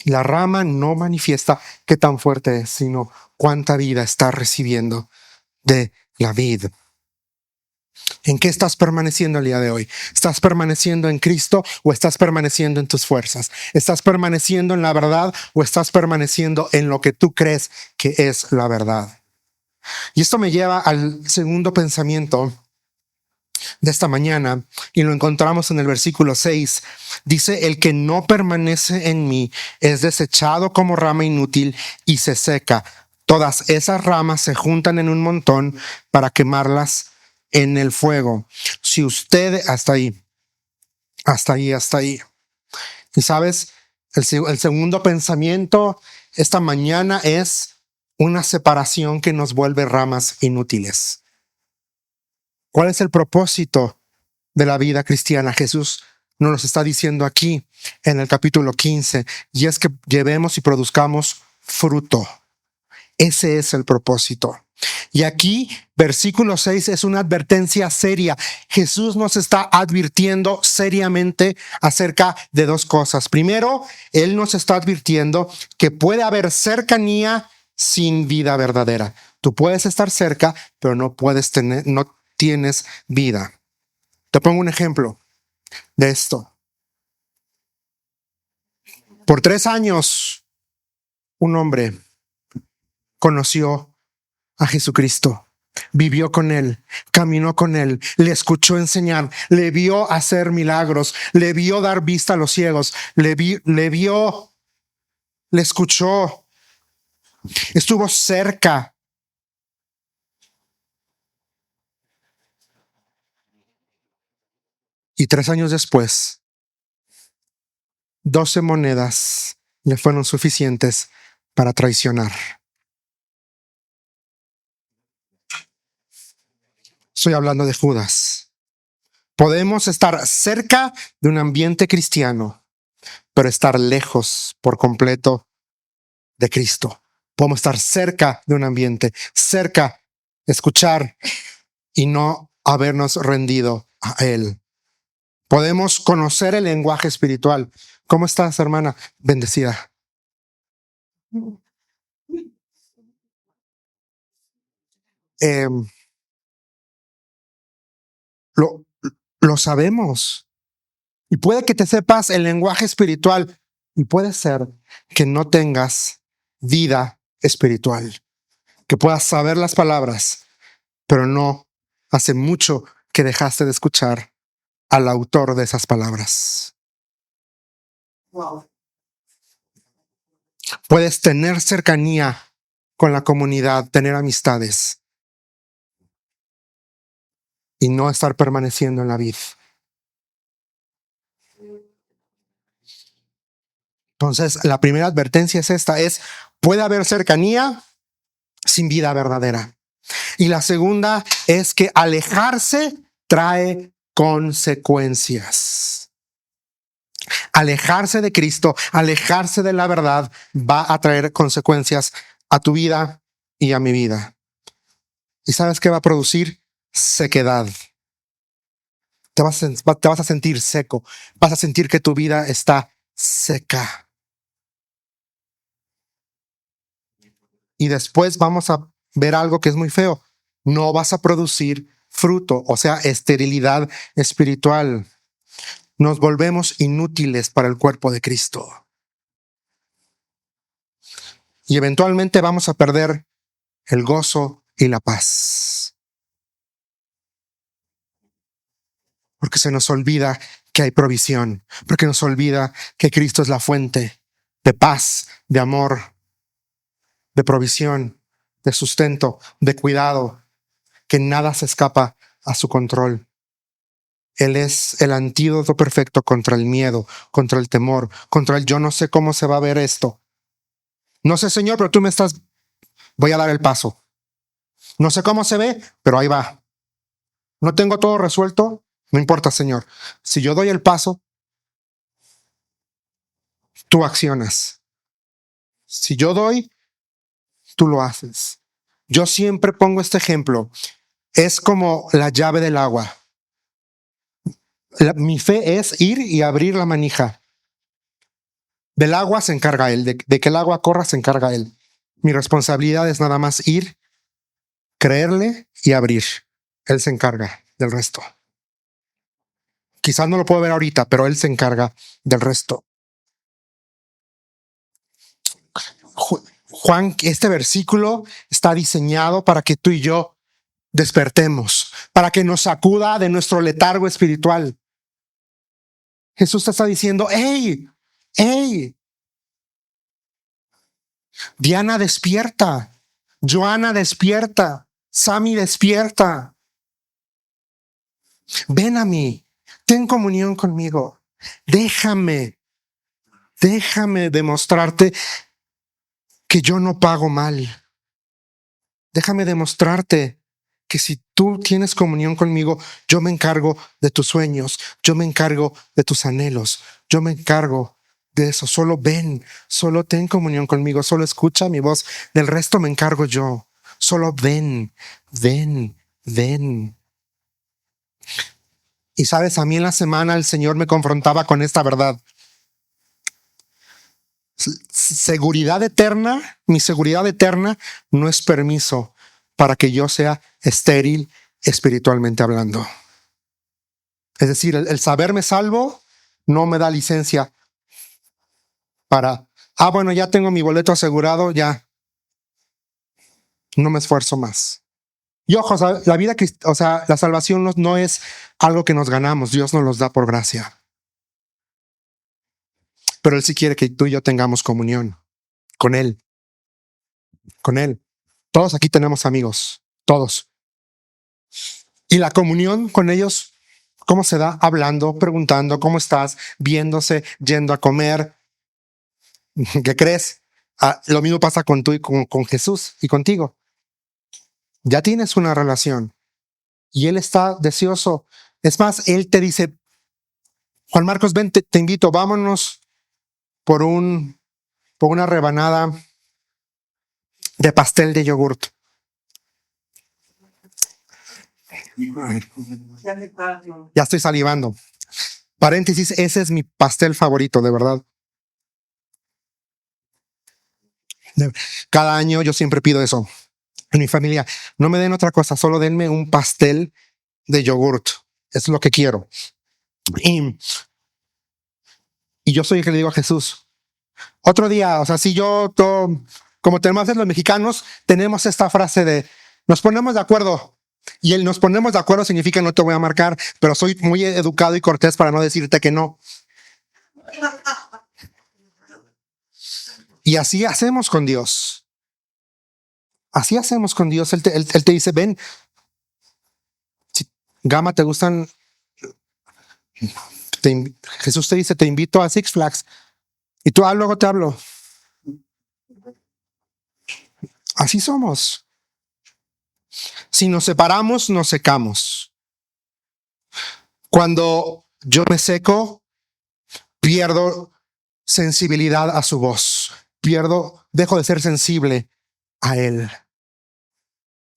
A: La rama no manifiesta qué tan fuerte es, sino cuánta vida está recibiendo de la vid. ¿En qué estás permaneciendo el día de hoy? ¿Estás permaneciendo en Cristo o estás permaneciendo en tus fuerzas? ¿Estás permaneciendo en la verdad o estás permaneciendo en lo que tú crees que es la verdad? Y esto me lleva al segundo pensamiento de esta mañana, y lo encontramos en el versículo 6. Dice, el que no permanece en mí es desechado como rama inútil y se seca. Todas esas ramas se juntan en un montón para quemarlas en el fuego. Si usted, hasta ahí. Y sabes, el segundo pensamiento esta mañana es una separación que nos vuelve ramas inútiles. ¿Cuál es el propósito de la vida cristiana? Jesús nos lo está diciendo aquí en el capítulo 15, y es que llevemos y produzcamos fruto. Ese es el propósito. Y aquí, versículo 6 es una advertencia seria. Jesús nos está advirtiendo seriamente acerca de dos cosas. Primero, Él nos está advirtiendo que puede haber cercanía sin vida verdadera. Tú puedes estar cerca, pero no tienes vida. Te pongo un ejemplo de esto. Por 3 años, un hombre conoció a Jesucristo, vivió con Él, caminó con Él, le escuchó enseñar, le vio hacer milagros, le vio dar vista a los ciegos, le escuchó, estuvo cerca. Y 3 años después, 12 monedas le fueron suficientes para traicionar. Estoy hablando de Judas. Podemos estar cerca de un ambiente cristiano, pero estar lejos por completo de Cristo. Podemos estar cerca de un ambiente, cerca, escuchar y no habernos rendido a Él. Podemos conocer el lenguaje espiritual. ¿Cómo estás, hermana? Bendecida. Eh, lo, lo sabemos. Y puede que te sepas el lenguaje espiritual y puede ser que no tengas vida espiritual, que puedas saber las palabras, pero no hace mucho que dejaste de escuchar al autor de esas palabras. Wow. Puedes tener cercanía con la comunidad, tener amistades y no estar permaneciendo en la vid. Entonces, la primera advertencia es esta, puede haber cercanía sin vida verdadera. Y la segunda es que alejarse trae consecuencias. Alejarse de Cristo, alejarse de la verdad va a traer consecuencias a tu vida y a mi vida. ¿Y sabes qué va a producir? Sequedad. Te vas a sentir seco. Vas a sentir que tu vida está seca. Y después vamos a ver algo que es muy feo. No vas a producir fruto, o sea, esterilidad espiritual. Nos volvemos inútiles para el cuerpo de Cristo. Y eventualmente vamos a perder el gozo y la paz. Porque se nos olvida que hay provisión, porque nos olvida que Cristo es la fuente de paz, de amor, de provisión, de sustento, de cuidado, que nada se escapa a su control. Él es el antídoto perfecto contra el miedo, contra el temor, contra el yo no sé cómo se va a ver esto. No sé, Señor, pero tú voy a dar el paso. No sé cómo se ve, pero ahí va. No tengo todo resuelto, no importa, Señor. Si yo doy el paso, tú accionas. Si yo doy, tú lo haces. Yo siempre pongo este ejemplo. Es como la llave del agua. Mi fe es ir y abrir la manija. Del agua se encarga Él. De que el agua corra se encarga Él. Mi responsabilidad es nada más ir, creerle y abrir. Él se encarga del resto. Quizás no lo puedo ver ahorita, pero Él se encarga del resto. Juan, este versículo está diseñado para que tú y yo despertemos, para que nos sacuda de nuestro letargo espiritual. Jesús te está diciendo, ¡hey! Diana, despierta. Joana, despierta. Sammy, despierta. Ven a mí. Ten comunión conmigo. Déjame demostrarte que yo no pago mal. Déjame demostrarte que si tú tienes comunión conmigo, yo me encargo de tus sueños, yo me encargo de tus anhelos, yo me encargo de eso. Solo ven, solo ten comunión conmigo, solo escucha mi voz, del resto me encargo yo. Solo ven. Y sabes, a mí en la semana el Señor me confrontaba con esta verdad. Seguridad eterna, mi seguridad eterna no es permiso para que yo sea estéril espiritualmente hablando. Es decir, el saberme salvo no me da licencia para, bueno, ya tengo mi boleto asegurado, ya no me esfuerzo más. Y ojo, la vida, la salvación no es algo que nos ganamos, Dios nos los da por gracia. Pero Él sí quiere que tú y yo tengamos comunión con Él. Todos aquí tenemos amigos, todos. Y la comunión con ellos, ¿cómo se da? Hablando, preguntando, ¿cómo estás? Viéndose, yendo a comer. ¿Qué crees? Lo mismo pasa con tú y con Jesús y contigo. Ya tienes una relación y Él está deseoso. Es más, Él te dice, Juan Marcos, ven, te invito, vámonos por por una rebanada de pastel de yogurt. Ya estoy salivando. Paréntesis, ese es mi pastel favorito, de verdad. Cada año yo siempre pido eso. En mi familia, no me den otra cosa, solo denme un pastel de yogurt. Es lo que quiero. Y yo soy el que le digo a Jesús, otro día, o sea, si como tenemos los mexicanos, tenemos esta frase de nos ponemos de acuerdo. Y el nos ponemos de acuerdo significa no te voy a marcar, pero soy muy educado y cortés para no decirte que no. Y así hacemos con Dios. Así hacemos con Dios. Él te dice, ven, si, Gama, ¿te gustan? Jesús te dice, te invito a Six Flags. Y tú, luego te hablo. Así somos. Si nos separamos, nos secamos. Cuando yo me seco, pierdo sensibilidad a su voz. Dejo de ser sensible a Él.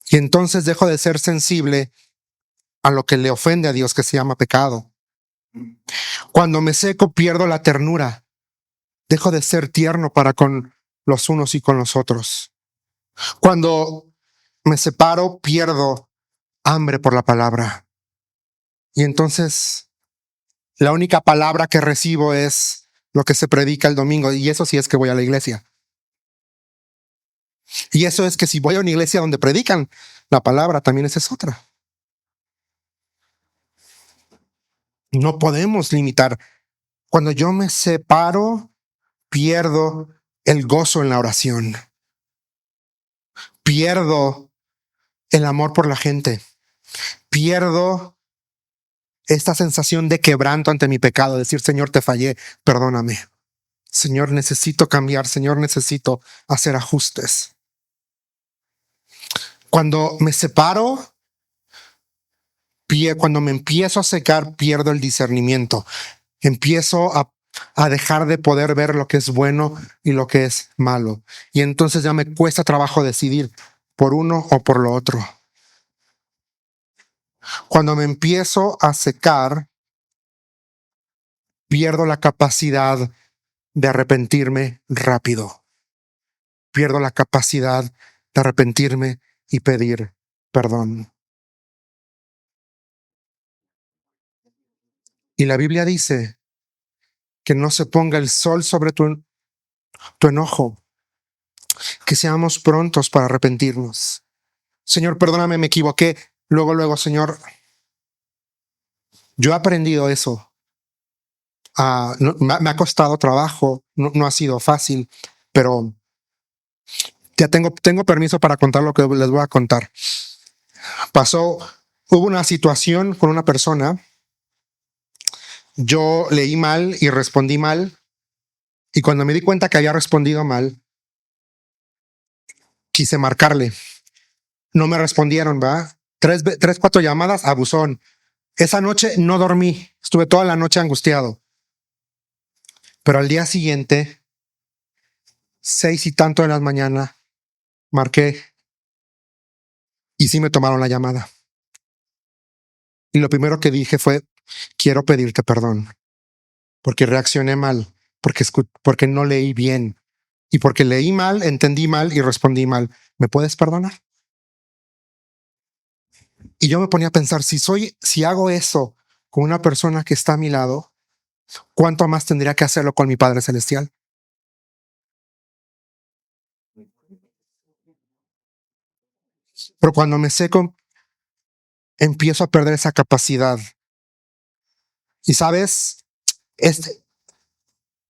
A: Y entonces dejo de ser sensible a lo que le ofende a Dios, que se llama pecado. Cuando me seco, pierdo la ternura. Dejo de ser tierno para con los unos y con los otros. Cuando me separo, pierdo hambre por la palabra. Y entonces la única palabra que recibo es lo que se predica el domingo. Y eso sí es que voy a la iglesia. Y eso es que si voy a una iglesia donde predican la palabra, también esa es otra. No podemos limitar. Cuando yo me separo, pierdo el gozo en la oración. Pierdo el amor por la gente. Pierdo esta sensación de quebranto ante mi pecado. Decir, Señor, te fallé, perdóname. Señor, necesito cambiar. Señor, necesito hacer ajustes. Cuando me separo, cuando me empiezo a secar, pierdo el discernimiento. Empiezo a dejar de poder ver lo que es bueno y lo que es malo. Y entonces ya me cuesta trabajo decidir por uno o por lo otro. Cuando me empiezo a secar, pierdo la capacidad de arrepentirme rápido. Pierdo la capacidad de arrepentirme y pedir perdón. Y la Biblia dice que no se ponga el sol sobre tu enojo, que seamos prontos para arrepentirnos. Señor, perdóname, me equivoqué. Luego, Señor, yo he aprendido eso. Me ha costado trabajo, no ha sido fácil, pero ya tengo permiso para contar lo que les voy a contar. Hubo una situación con una persona. Yo leí mal y respondí mal. Y cuando me di cuenta que había respondido mal, quise marcarle. No me respondieron, ¿va? 4 llamadas a buzón. Esa noche no dormí. Estuve toda la noche angustiado. Pero al día siguiente, 6 y tanto de la mañana, marqué y sí me tomaron la llamada. Y lo primero que dije fue, quiero pedirte perdón, porque reaccioné mal, porque no leí bien. Y porque leí mal, entendí mal y respondí mal. ¿Me puedes perdonar? Y yo me ponía a pensar, si hago eso con una persona que está a mi lado, ¿cuánto más tendría que hacerlo con mi Padre Celestial? Pero cuando me seco, empiezo a perder esa capacidad. Y sabes,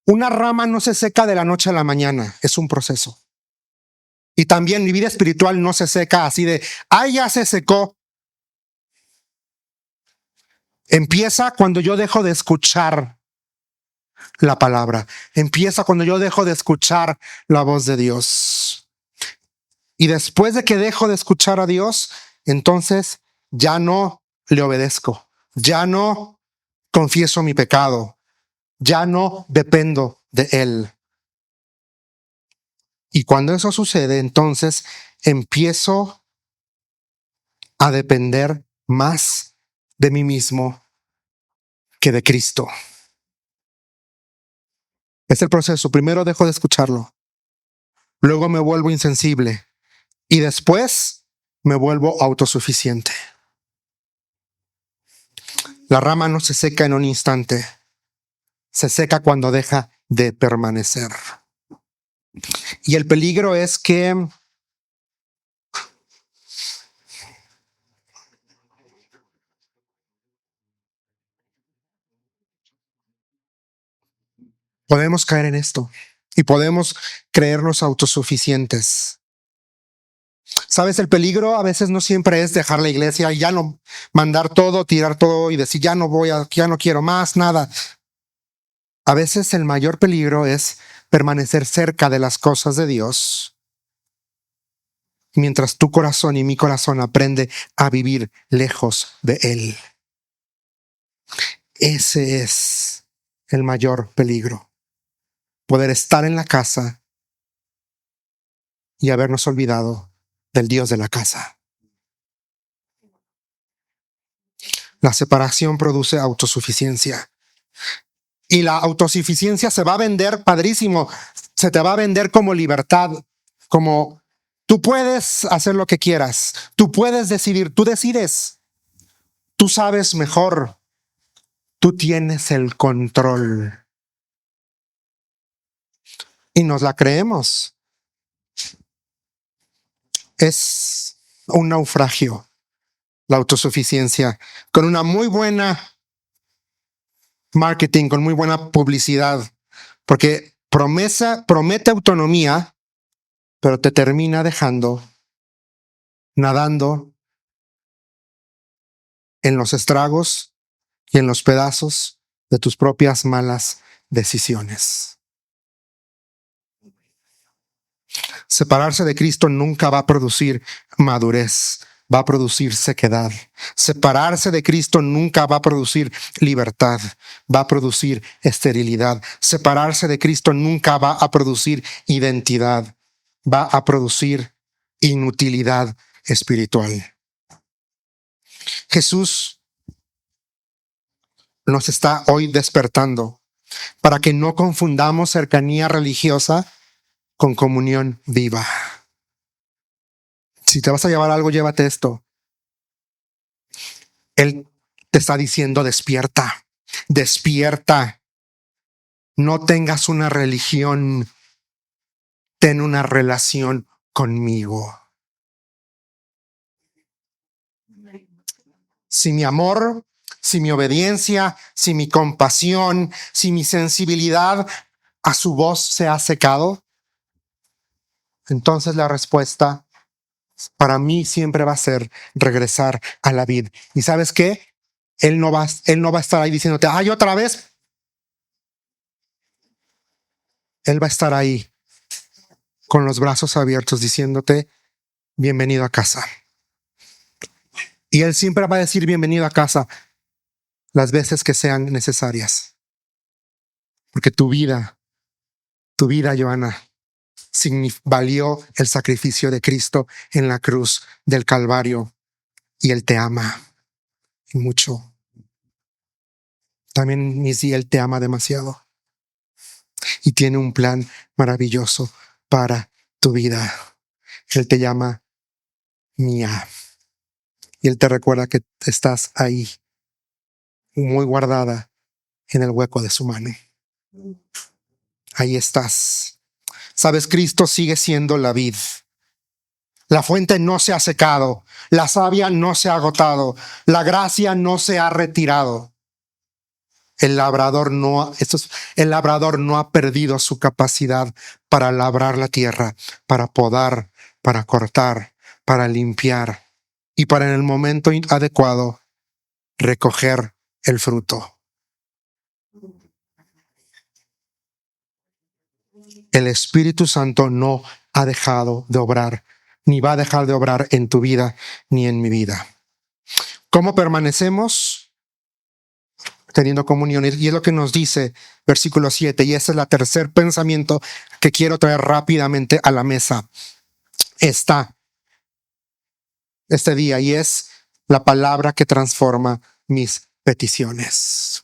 A: una rama no se seca de la noche a la mañana, es un proceso. Y también mi vida espiritual no se seca así de, ya se secó. Empieza cuando yo dejo de escuchar la palabra. Empieza cuando yo dejo de escuchar la voz de Dios. Y después de que dejo de escuchar a Dios, entonces ya no le obedezco. Ya no confieso mi pecado. Ya no dependo de Él. Y cuando eso sucede, entonces empiezo a depender más de mí mismo que de Cristo. Es el proceso. Primero dejo de escucharlo. Luego me vuelvo insensible. Y después me vuelvo autosuficiente. La rama no se seca en un instante. Se seca cuando deja de permanecer. Y el peligro es que podemos caer en esto y podemos creernos autosuficientes. ¿Sabes? El peligro a veces no siempre es dejar la iglesia y ya no mandar todo, tirar todo y decir ya no quiero más, nada. A veces el mayor peligro es permanecer cerca de las cosas de Dios mientras tu corazón y mi corazón aprende a vivir lejos de Él. Ese es el mayor peligro. Poder estar en la casa y habernos olvidado del Dios de la casa. La separación produce autosuficiencia. Y la autosuficiencia se va a vender padrísimo. Se te va a vender como libertad, como tú puedes hacer lo que quieras. Tú puedes decidir, tú decides. Tú sabes mejor. Tú tienes el control. Y nos la creemos. Es un naufragio, la autosuficiencia, con una muy buena marketing, con muy buena publicidad, porque promete autonomía, pero te termina dejando nadando en los estragos y en los pedazos de tus propias malas decisiones. Separarse de Cristo nunca va a producir madurez, va a producir sequedad. Separarse de Cristo nunca va a producir libertad, va a producir esterilidad. Separarse de Cristo nunca va a producir identidad, va a producir inutilidad espiritual. Jesús nos está hoy despertando para que no confundamos cercanía religiosa con comunión viva. Si te vas a llevar algo, llévate esto. Él te está diciendo despierta, despierta. No tengas una religión, ten una relación conmigo. Si mi amor, si mi obediencia, si mi compasión, si mi sensibilidad a su voz se ha secado, entonces la respuesta para mí siempre va a ser regresar a la vid. ¿Y sabes qué? Él no va a estar ahí diciéndote, ay, otra vez. Él va a estar ahí con los brazos abiertos diciéndote, bienvenido a casa. Y Él siempre va a decir bienvenido a casa las veces que sean necesarias. Porque tu vida, Johanna, valió el sacrificio de Cristo en la cruz del Calvario. Y Él te ama y mucho. También, Missy, Él te ama demasiado. Y tiene un plan maravilloso para tu vida. Él te llama mía. Y Él te recuerda que estás ahí, muy guardada en el hueco de su mano. Ahí estás. Sabes, Cristo sigue siendo la vid. La fuente no se ha secado. La savia no se ha agotado. La gracia no se ha retirado. El labrador no ha perdido su capacidad para labrar la tierra, para podar, para cortar, para limpiar y para en el momento adecuado recoger el fruto. El Espíritu Santo no ha dejado de obrar, ni va a dejar de obrar en tu vida, ni en mi vida. ¿Cómo permanecemos? teniendo comunión. Y es lo que nos dice versículo 7. Y ese es el tercer pensamiento que quiero traer rápidamente a la mesa. Este día, y es la palabra que transforma mis peticiones.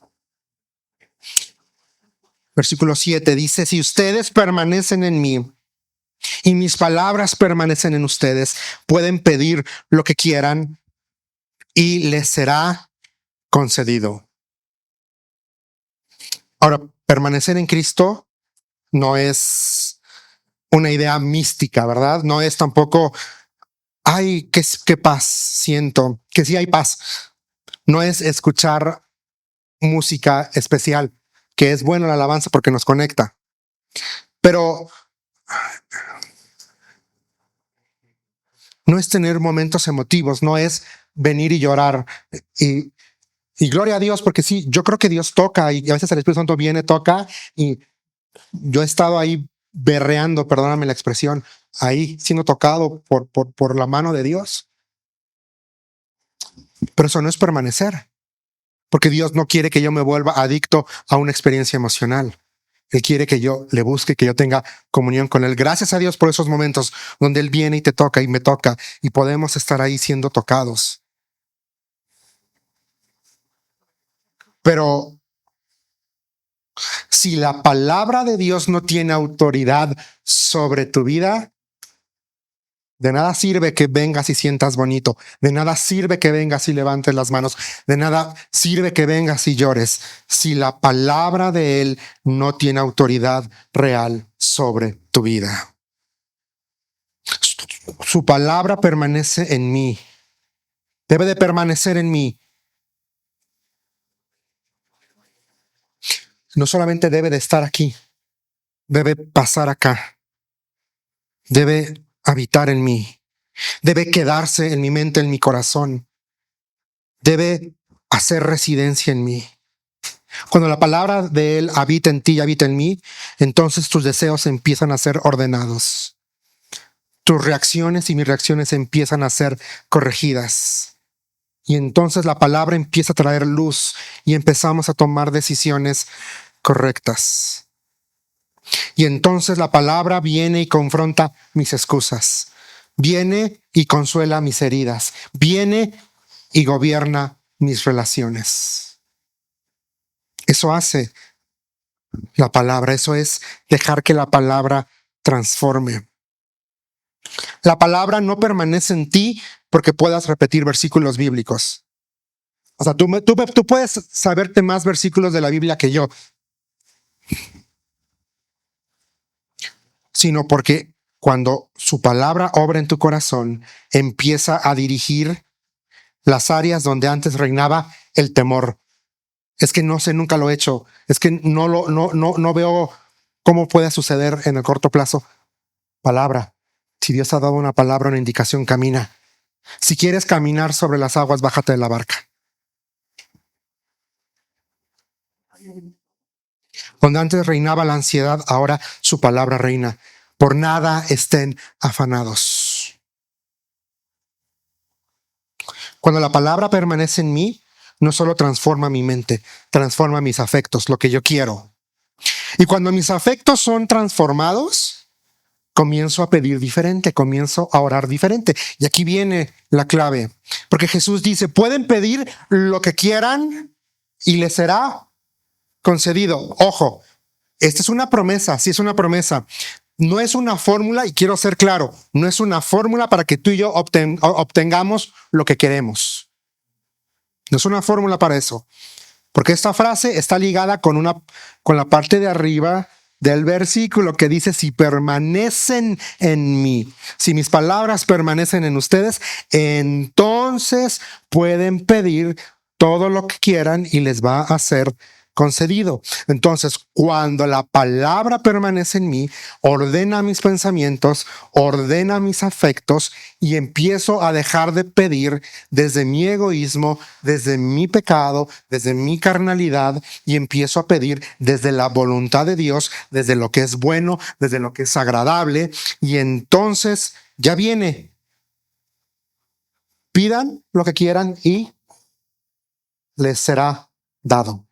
A: Versículo 7 dice: si ustedes permanecen en mí y mis palabras permanecen en ustedes, pueden pedir lo que quieran y les será concedido. Ahora, permanecer en Cristo no es una idea mística, ¿verdad? No es tampoco, ay, qué paz siento, que sí hay paz. No es escuchar música especial, que es bueno la alabanza porque nos conecta. Pero no es tener momentos emotivos, no es venir y llorar. Y gloria a Dios, porque sí, yo creo que Dios toca y a veces el Espíritu Santo viene, toca, y yo he estado ahí berreando, perdóname la expresión, ahí siendo tocado por la mano de Dios. Pero eso no es permanecer, porque Dios no quiere que yo me vuelva adicto a una experiencia emocional. Él quiere que yo le busque, que yo tenga comunión con Él. Gracias a Dios por esos momentos donde Él viene y te toca y me toca y podemos estar ahí siendo tocados. Pero si la palabra de Dios no tiene autoridad sobre tu vida, de nada sirve que vengas y sientas bonito. De nada sirve que vengas y levantes las manos. De nada sirve que vengas y llores si la palabra de Él no tiene autoridad real sobre tu vida. Su palabra permanece en mí. Debe de permanecer en mí. No solamente debe de estar aquí, debe pasar acá. Debe habitar en mí. Debe quedarse en mi mente, en mi corazón. Debe hacer residencia en mí. Cuando la palabra de Él habita en ti y habita en mí, entonces tus deseos empiezan a ser ordenados. Tus reacciones y mis reacciones empiezan a ser corregidas. Y entonces la palabra empieza a traer luz y empezamos a tomar decisiones correctas. Y entonces la palabra viene y confronta mis excusas. Viene y consuela mis heridas. Viene y gobierna mis relaciones. Eso hace la palabra. Eso es dejar que la palabra transforme. La palabra no permanece en ti porque puedas repetir versículos bíblicos. O sea, tú puedes saberte más versículos de la Biblia que yo, sino porque cuando su palabra obra en tu corazón, empieza a dirigir las áreas donde antes reinaba el temor. Es que no sé, nunca lo he hecho. Es que no veo cómo puede suceder en el corto plazo. Palabra. Si Dios ha dado una palabra, una indicación, camina. Si quieres caminar sobre las aguas, bájate de la barca. Donde antes reinaba la ansiedad, ahora su palabra reina. Por nada estén afanados. Cuando la palabra permanece en mí, no solo transforma mi mente, transforma mis afectos, lo que yo quiero. Y cuando mis afectos son transformados, comienzo a pedir diferente, comienzo a orar diferente. Y aquí viene la clave, porque Jesús dice, pueden pedir lo que quieran y les será concedido. Ojo, esta es una promesa, sí es una promesa. No es una fórmula, y quiero ser claro, no es una fórmula para que tú y yo obtengamos lo que queremos. No es una fórmula para eso. Porque esta frase está ligada con la parte de arriba del versículo que dice, si permanecen en mí, si mis palabras permanecen en ustedes, entonces pueden pedir todo lo que quieran y les va a ser concedido. Entonces, cuando la palabra permanece en mí, ordena mis pensamientos, ordena mis afectos y empiezo a dejar de pedir desde mi egoísmo, desde mi pecado, desde mi carnalidad y empiezo a pedir desde la voluntad de Dios, desde lo que es bueno, desde lo que es agradable y entonces ya viene. Pidan lo que quieran y les será dado.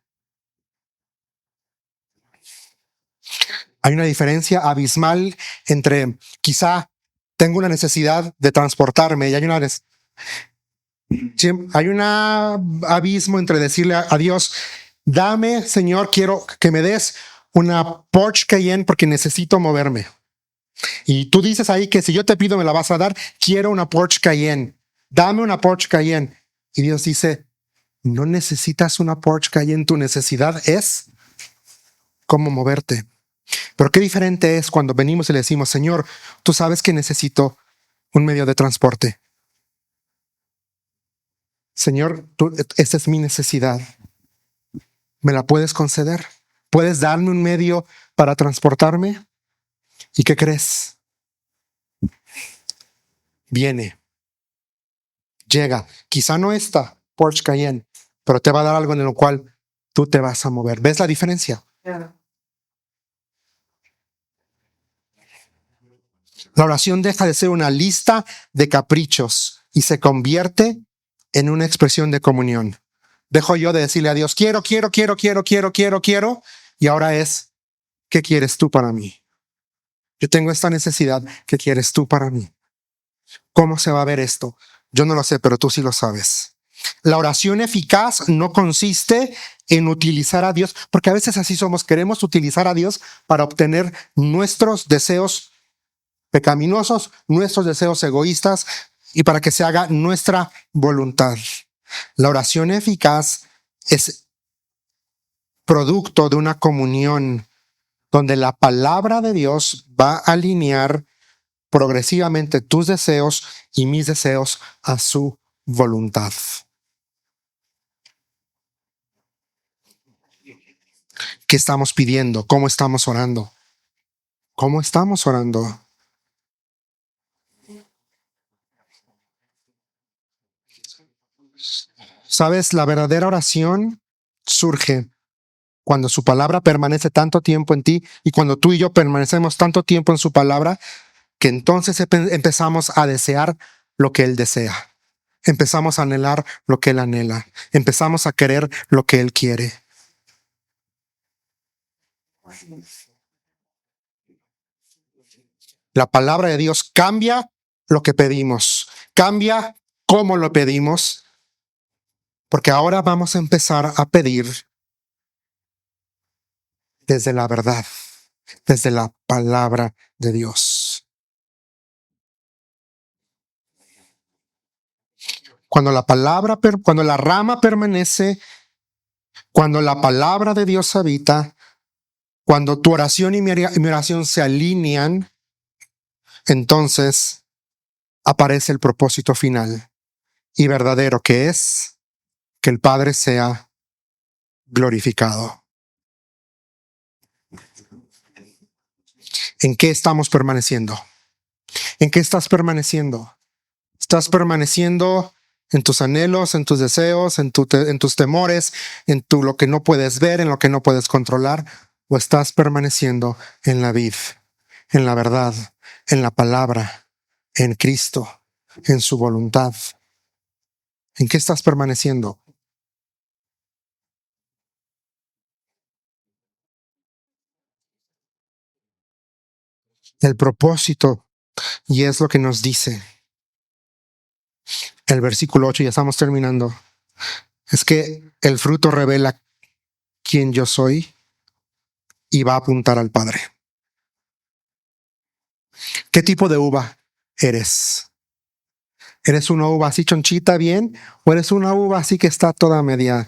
A: Hay una diferencia abismal entre quizá tengo una necesidad de transportarme y hay un abismo entre decirle a Dios, dame, Señor, quiero que me des una Porsche Cayenne porque necesito moverme. Y tú dices ahí que si yo te pido me la vas a dar, quiero una Porsche Cayenne, dame una Porsche Cayenne. Y Dios dice, no necesitas una Porsche Cayenne, tu necesidad es cómo moverte. Pero qué diferente es cuando venimos y le decimos, Señor, tú sabes que necesito un medio de transporte. Señor, esta es mi necesidad. ¿Me la puedes conceder? ¿Puedes darme un medio para transportarme? ¿Y qué crees? Viene, llega. Quizá no esta Porsche Cayenne, pero te va a dar algo en lo cual tú te vas a mover. ¿Ves la diferencia? Yeah. La oración deja de ser una lista de caprichos y se convierte en una expresión de comunión. Dejo yo de decirle a Dios, quiero, y ahora es, ¿qué quieres tú para mí? Yo tengo esta necesidad, ¿qué quieres tú para mí? ¿Cómo se va a ver esto? Yo no lo sé, pero tú sí lo sabes. La oración eficaz no consiste en utilizar a Dios, porque a veces así somos, queremos utilizar a Dios para obtener nuestros deseos pecaminosos, nuestros deseos egoístas y para que se haga nuestra voluntad. La oración eficaz es producto de una comunión donde la palabra de Dios va a alinear progresivamente tus deseos y mis deseos a su voluntad. ¿Qué estamos pidiendo? ¿Cómo estamos orando? ¿Cómo estamos orando? ¿Sabes? La verdadera oración surge cuando su palabra permanece tanto tiempo en ti y cuando tú y yo permanecemos tanto tiempo en su palabra, que entonces empezamos a desear lo que Él desea. Empezamos a anhelar lo que Él anhela. Empezamos a querer lo que Él quiere. La palabra de Dios cambia lo que pedimos, cambia cómo lo pedimos, porque ahora vamos a empezar a pedir desde la verdad, desde la palabra de Dios. Cuando la rama permanece, cuando la palabra de Dios habita, cuando tu oración y mi oración se alinean, entonces aparece el propósito final y verdadero, que es que el Padre sea glorificado. ¿En qué estamos permaneciendo? ¿En qué estás permaneciendo? ¿Estás permaneciendo en tus anhelos, en tus deseos, en tus temores, en lo que no puedes ver, en lo que no puedes controlar? ¿O estás permaneciendo en la vid, en la verdad, en la palabra, en Cristo, en su voluntad? ¿En qué estás permaneciendo? El propósito, y es lo que nos dice el versículo 8, ya estamos terminando, es que el fruto revela quién yo soy y va a apuntar al Padre. ¿Qué tipo de uva eres? ¿Eres una uva así chonchita bien? ¿O eres una uva así que está toda media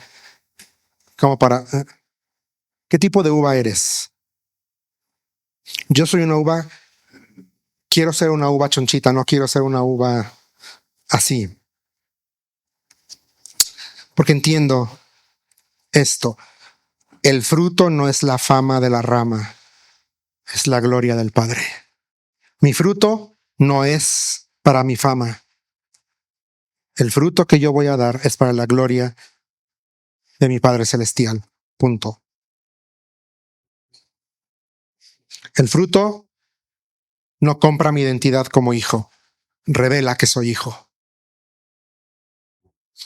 A: como para... ¿Qué tipo de uva eres? Yo soy una uva, quiero ser una uva chonchita, no quiero ser una uva así. Porque entiendo esto. El fruto no es la fama de la rama, es la gloria del Padre. Mi fruto no es para mi fama. El fruto que yo voy a dar es para la gloria de mi Padre Celestial. Punto. El fruto no compra mi identidad como hijo. Revela que soy hijo.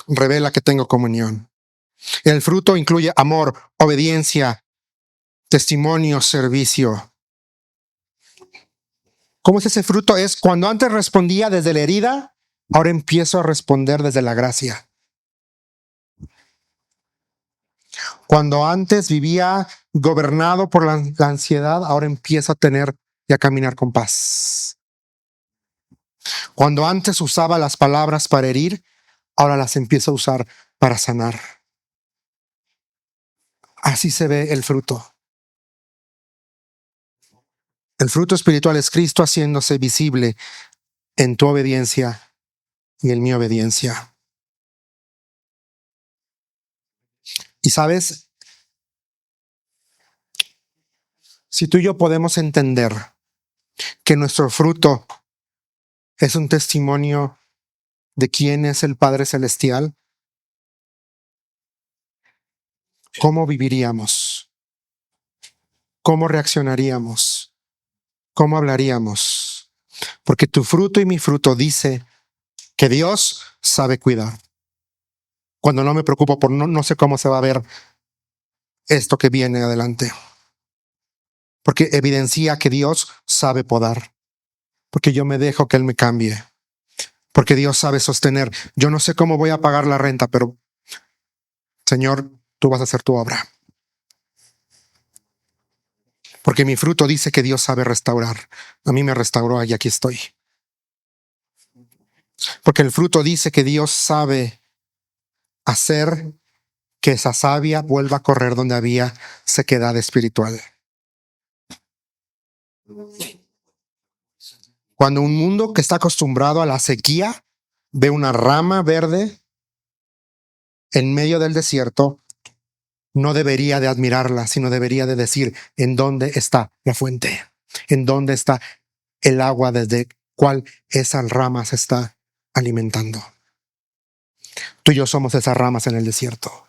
A: Revela que tengo comunión. El fruto incluye amor, obediencia, testimonio, servicio. ¿Cómo es ese fruto? Es cuando antes respondía desde la herida, ahora empiezo a responder desde la gracia. Cuando antes vivía gobernado por la ansiedad, ahora empiezo a tener y a caminar con paz. Cuando antes usaba las palabras para herir, ahora las empiezo a usar para sanar. Así se ve el fruto. El fruto espiritual es Cristo haciéndose visible en tu obediencia y en mi obediencia. Y sabes, si tú y yo podemos entender que nuestro fruto es un testimonio de quién es el Padre Celestial, ¿cómo viviríamos? ¿Cómo reaccionaríamos? ¿Cómo hablaríamos? Porque tu fruto y mi fruto dice que Dios sabe cuidar. Cuando no me preocupo por no sé cómo se va a ver esto que viene adelante. Porque evidencia que Dios sabe podar. Porque yo me dejo que Él me cambie. Porque Dios sabe sostener. Yo no sé cómo voy a pagar la renta, pero Señor, tú vas a hacer tu obra. Porque mi fruto dice que Dios sabe restaurar. A mí me restauró y aquí estoy. Porque el fruto dice que Dios sabe hacer que esa savia vuelva a correr donde había sequedad espiritual. Cuando un mundo que está acostumbrado a la sequía ve una rama verde en medio del desierto, no debería de admirarla, sino debería de decir en dónde está la fuente, en dónde está el agua desde cual esa rama se está alimentando. Tú y yo somos esas ramas en el desierto.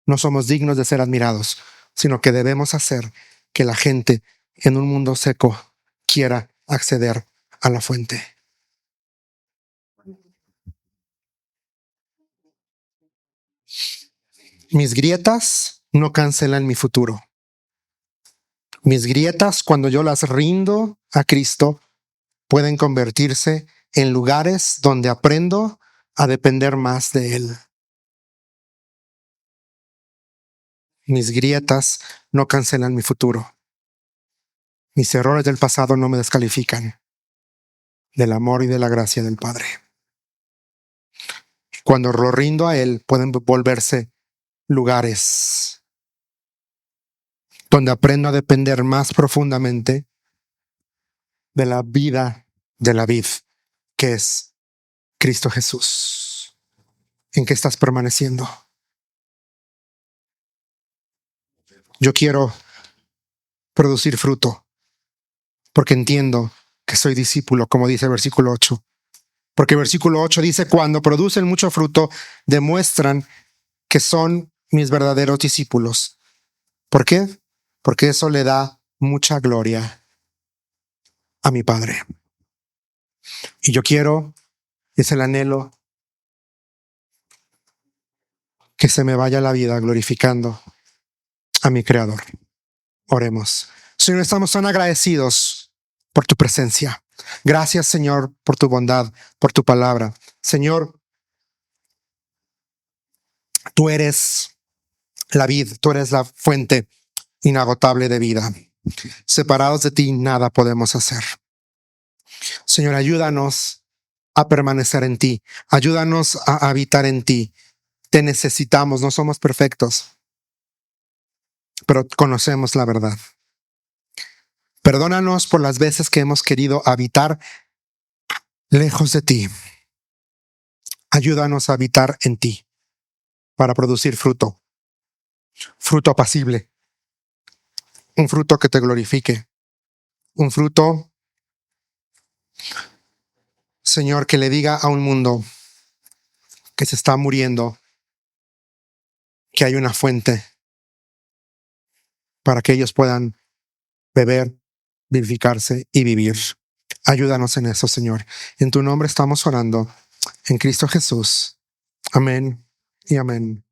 A: No somos dignos de ser admirados, sino que debemos hacer que la gente en un mundo seco quiera acceder a la fuente. Mis grietas no cancelan mi futuro. Mis grietas, cuando yo las rindo a Cristo, pueden convertirse en lugares donde aprendo a depender más de Él. Mis grietas no cancelan mi futuro. Mis errores del pasado no me descalifican del amor y de la gracia del Padre. Cuando lo rindo a Él, pueden volverse lugares donde aprendo a depender más profundamente de la vida de la vid, que es Cristo Jesús. ¿En qué estás permaneciendo? Yo quiero producir fruto, porque entiendo que soy discípulo, como dice el versículo 8. Porque el versículo 8 dice, cuando producen mucho fruto, demuestran que son mis verdaderos discípulos. ¿Por qué? Porque eso le da mucha gloria a mi Padre. Y yo quiero, es el anhelo, que se me vaya la vida glorificando a mi Creador. Oremos. Señor, estamos tan agradecidos por tu presencia. Gracias, Señor, por tu bondad, por tu palabra. Señor, tú eres la vid, tú eres la fuente inagotable de vida. Separados de ti, nada podemos hacer. Señor, ayúdanos a permanecer en ti. Ayúdanos a habitar en ti. Te necesitamos, no somos perfectos, pero conocemos la verdad. Perdónanos por las veces que hemos querido habitar lejos de ti. Ayúdanos a habitar en ti para producir fruto. Fruto apacible. Un fruto que te glorifique. Un fruto, Señor, que le diga a un mundo que se está muriendo que hay una fuente para que ellos puedan beber, vivificarse y vivir. Ayúdanos en eso, Señor. En tu nombre estamos orando. En Cristo Jesús. Amén y amén.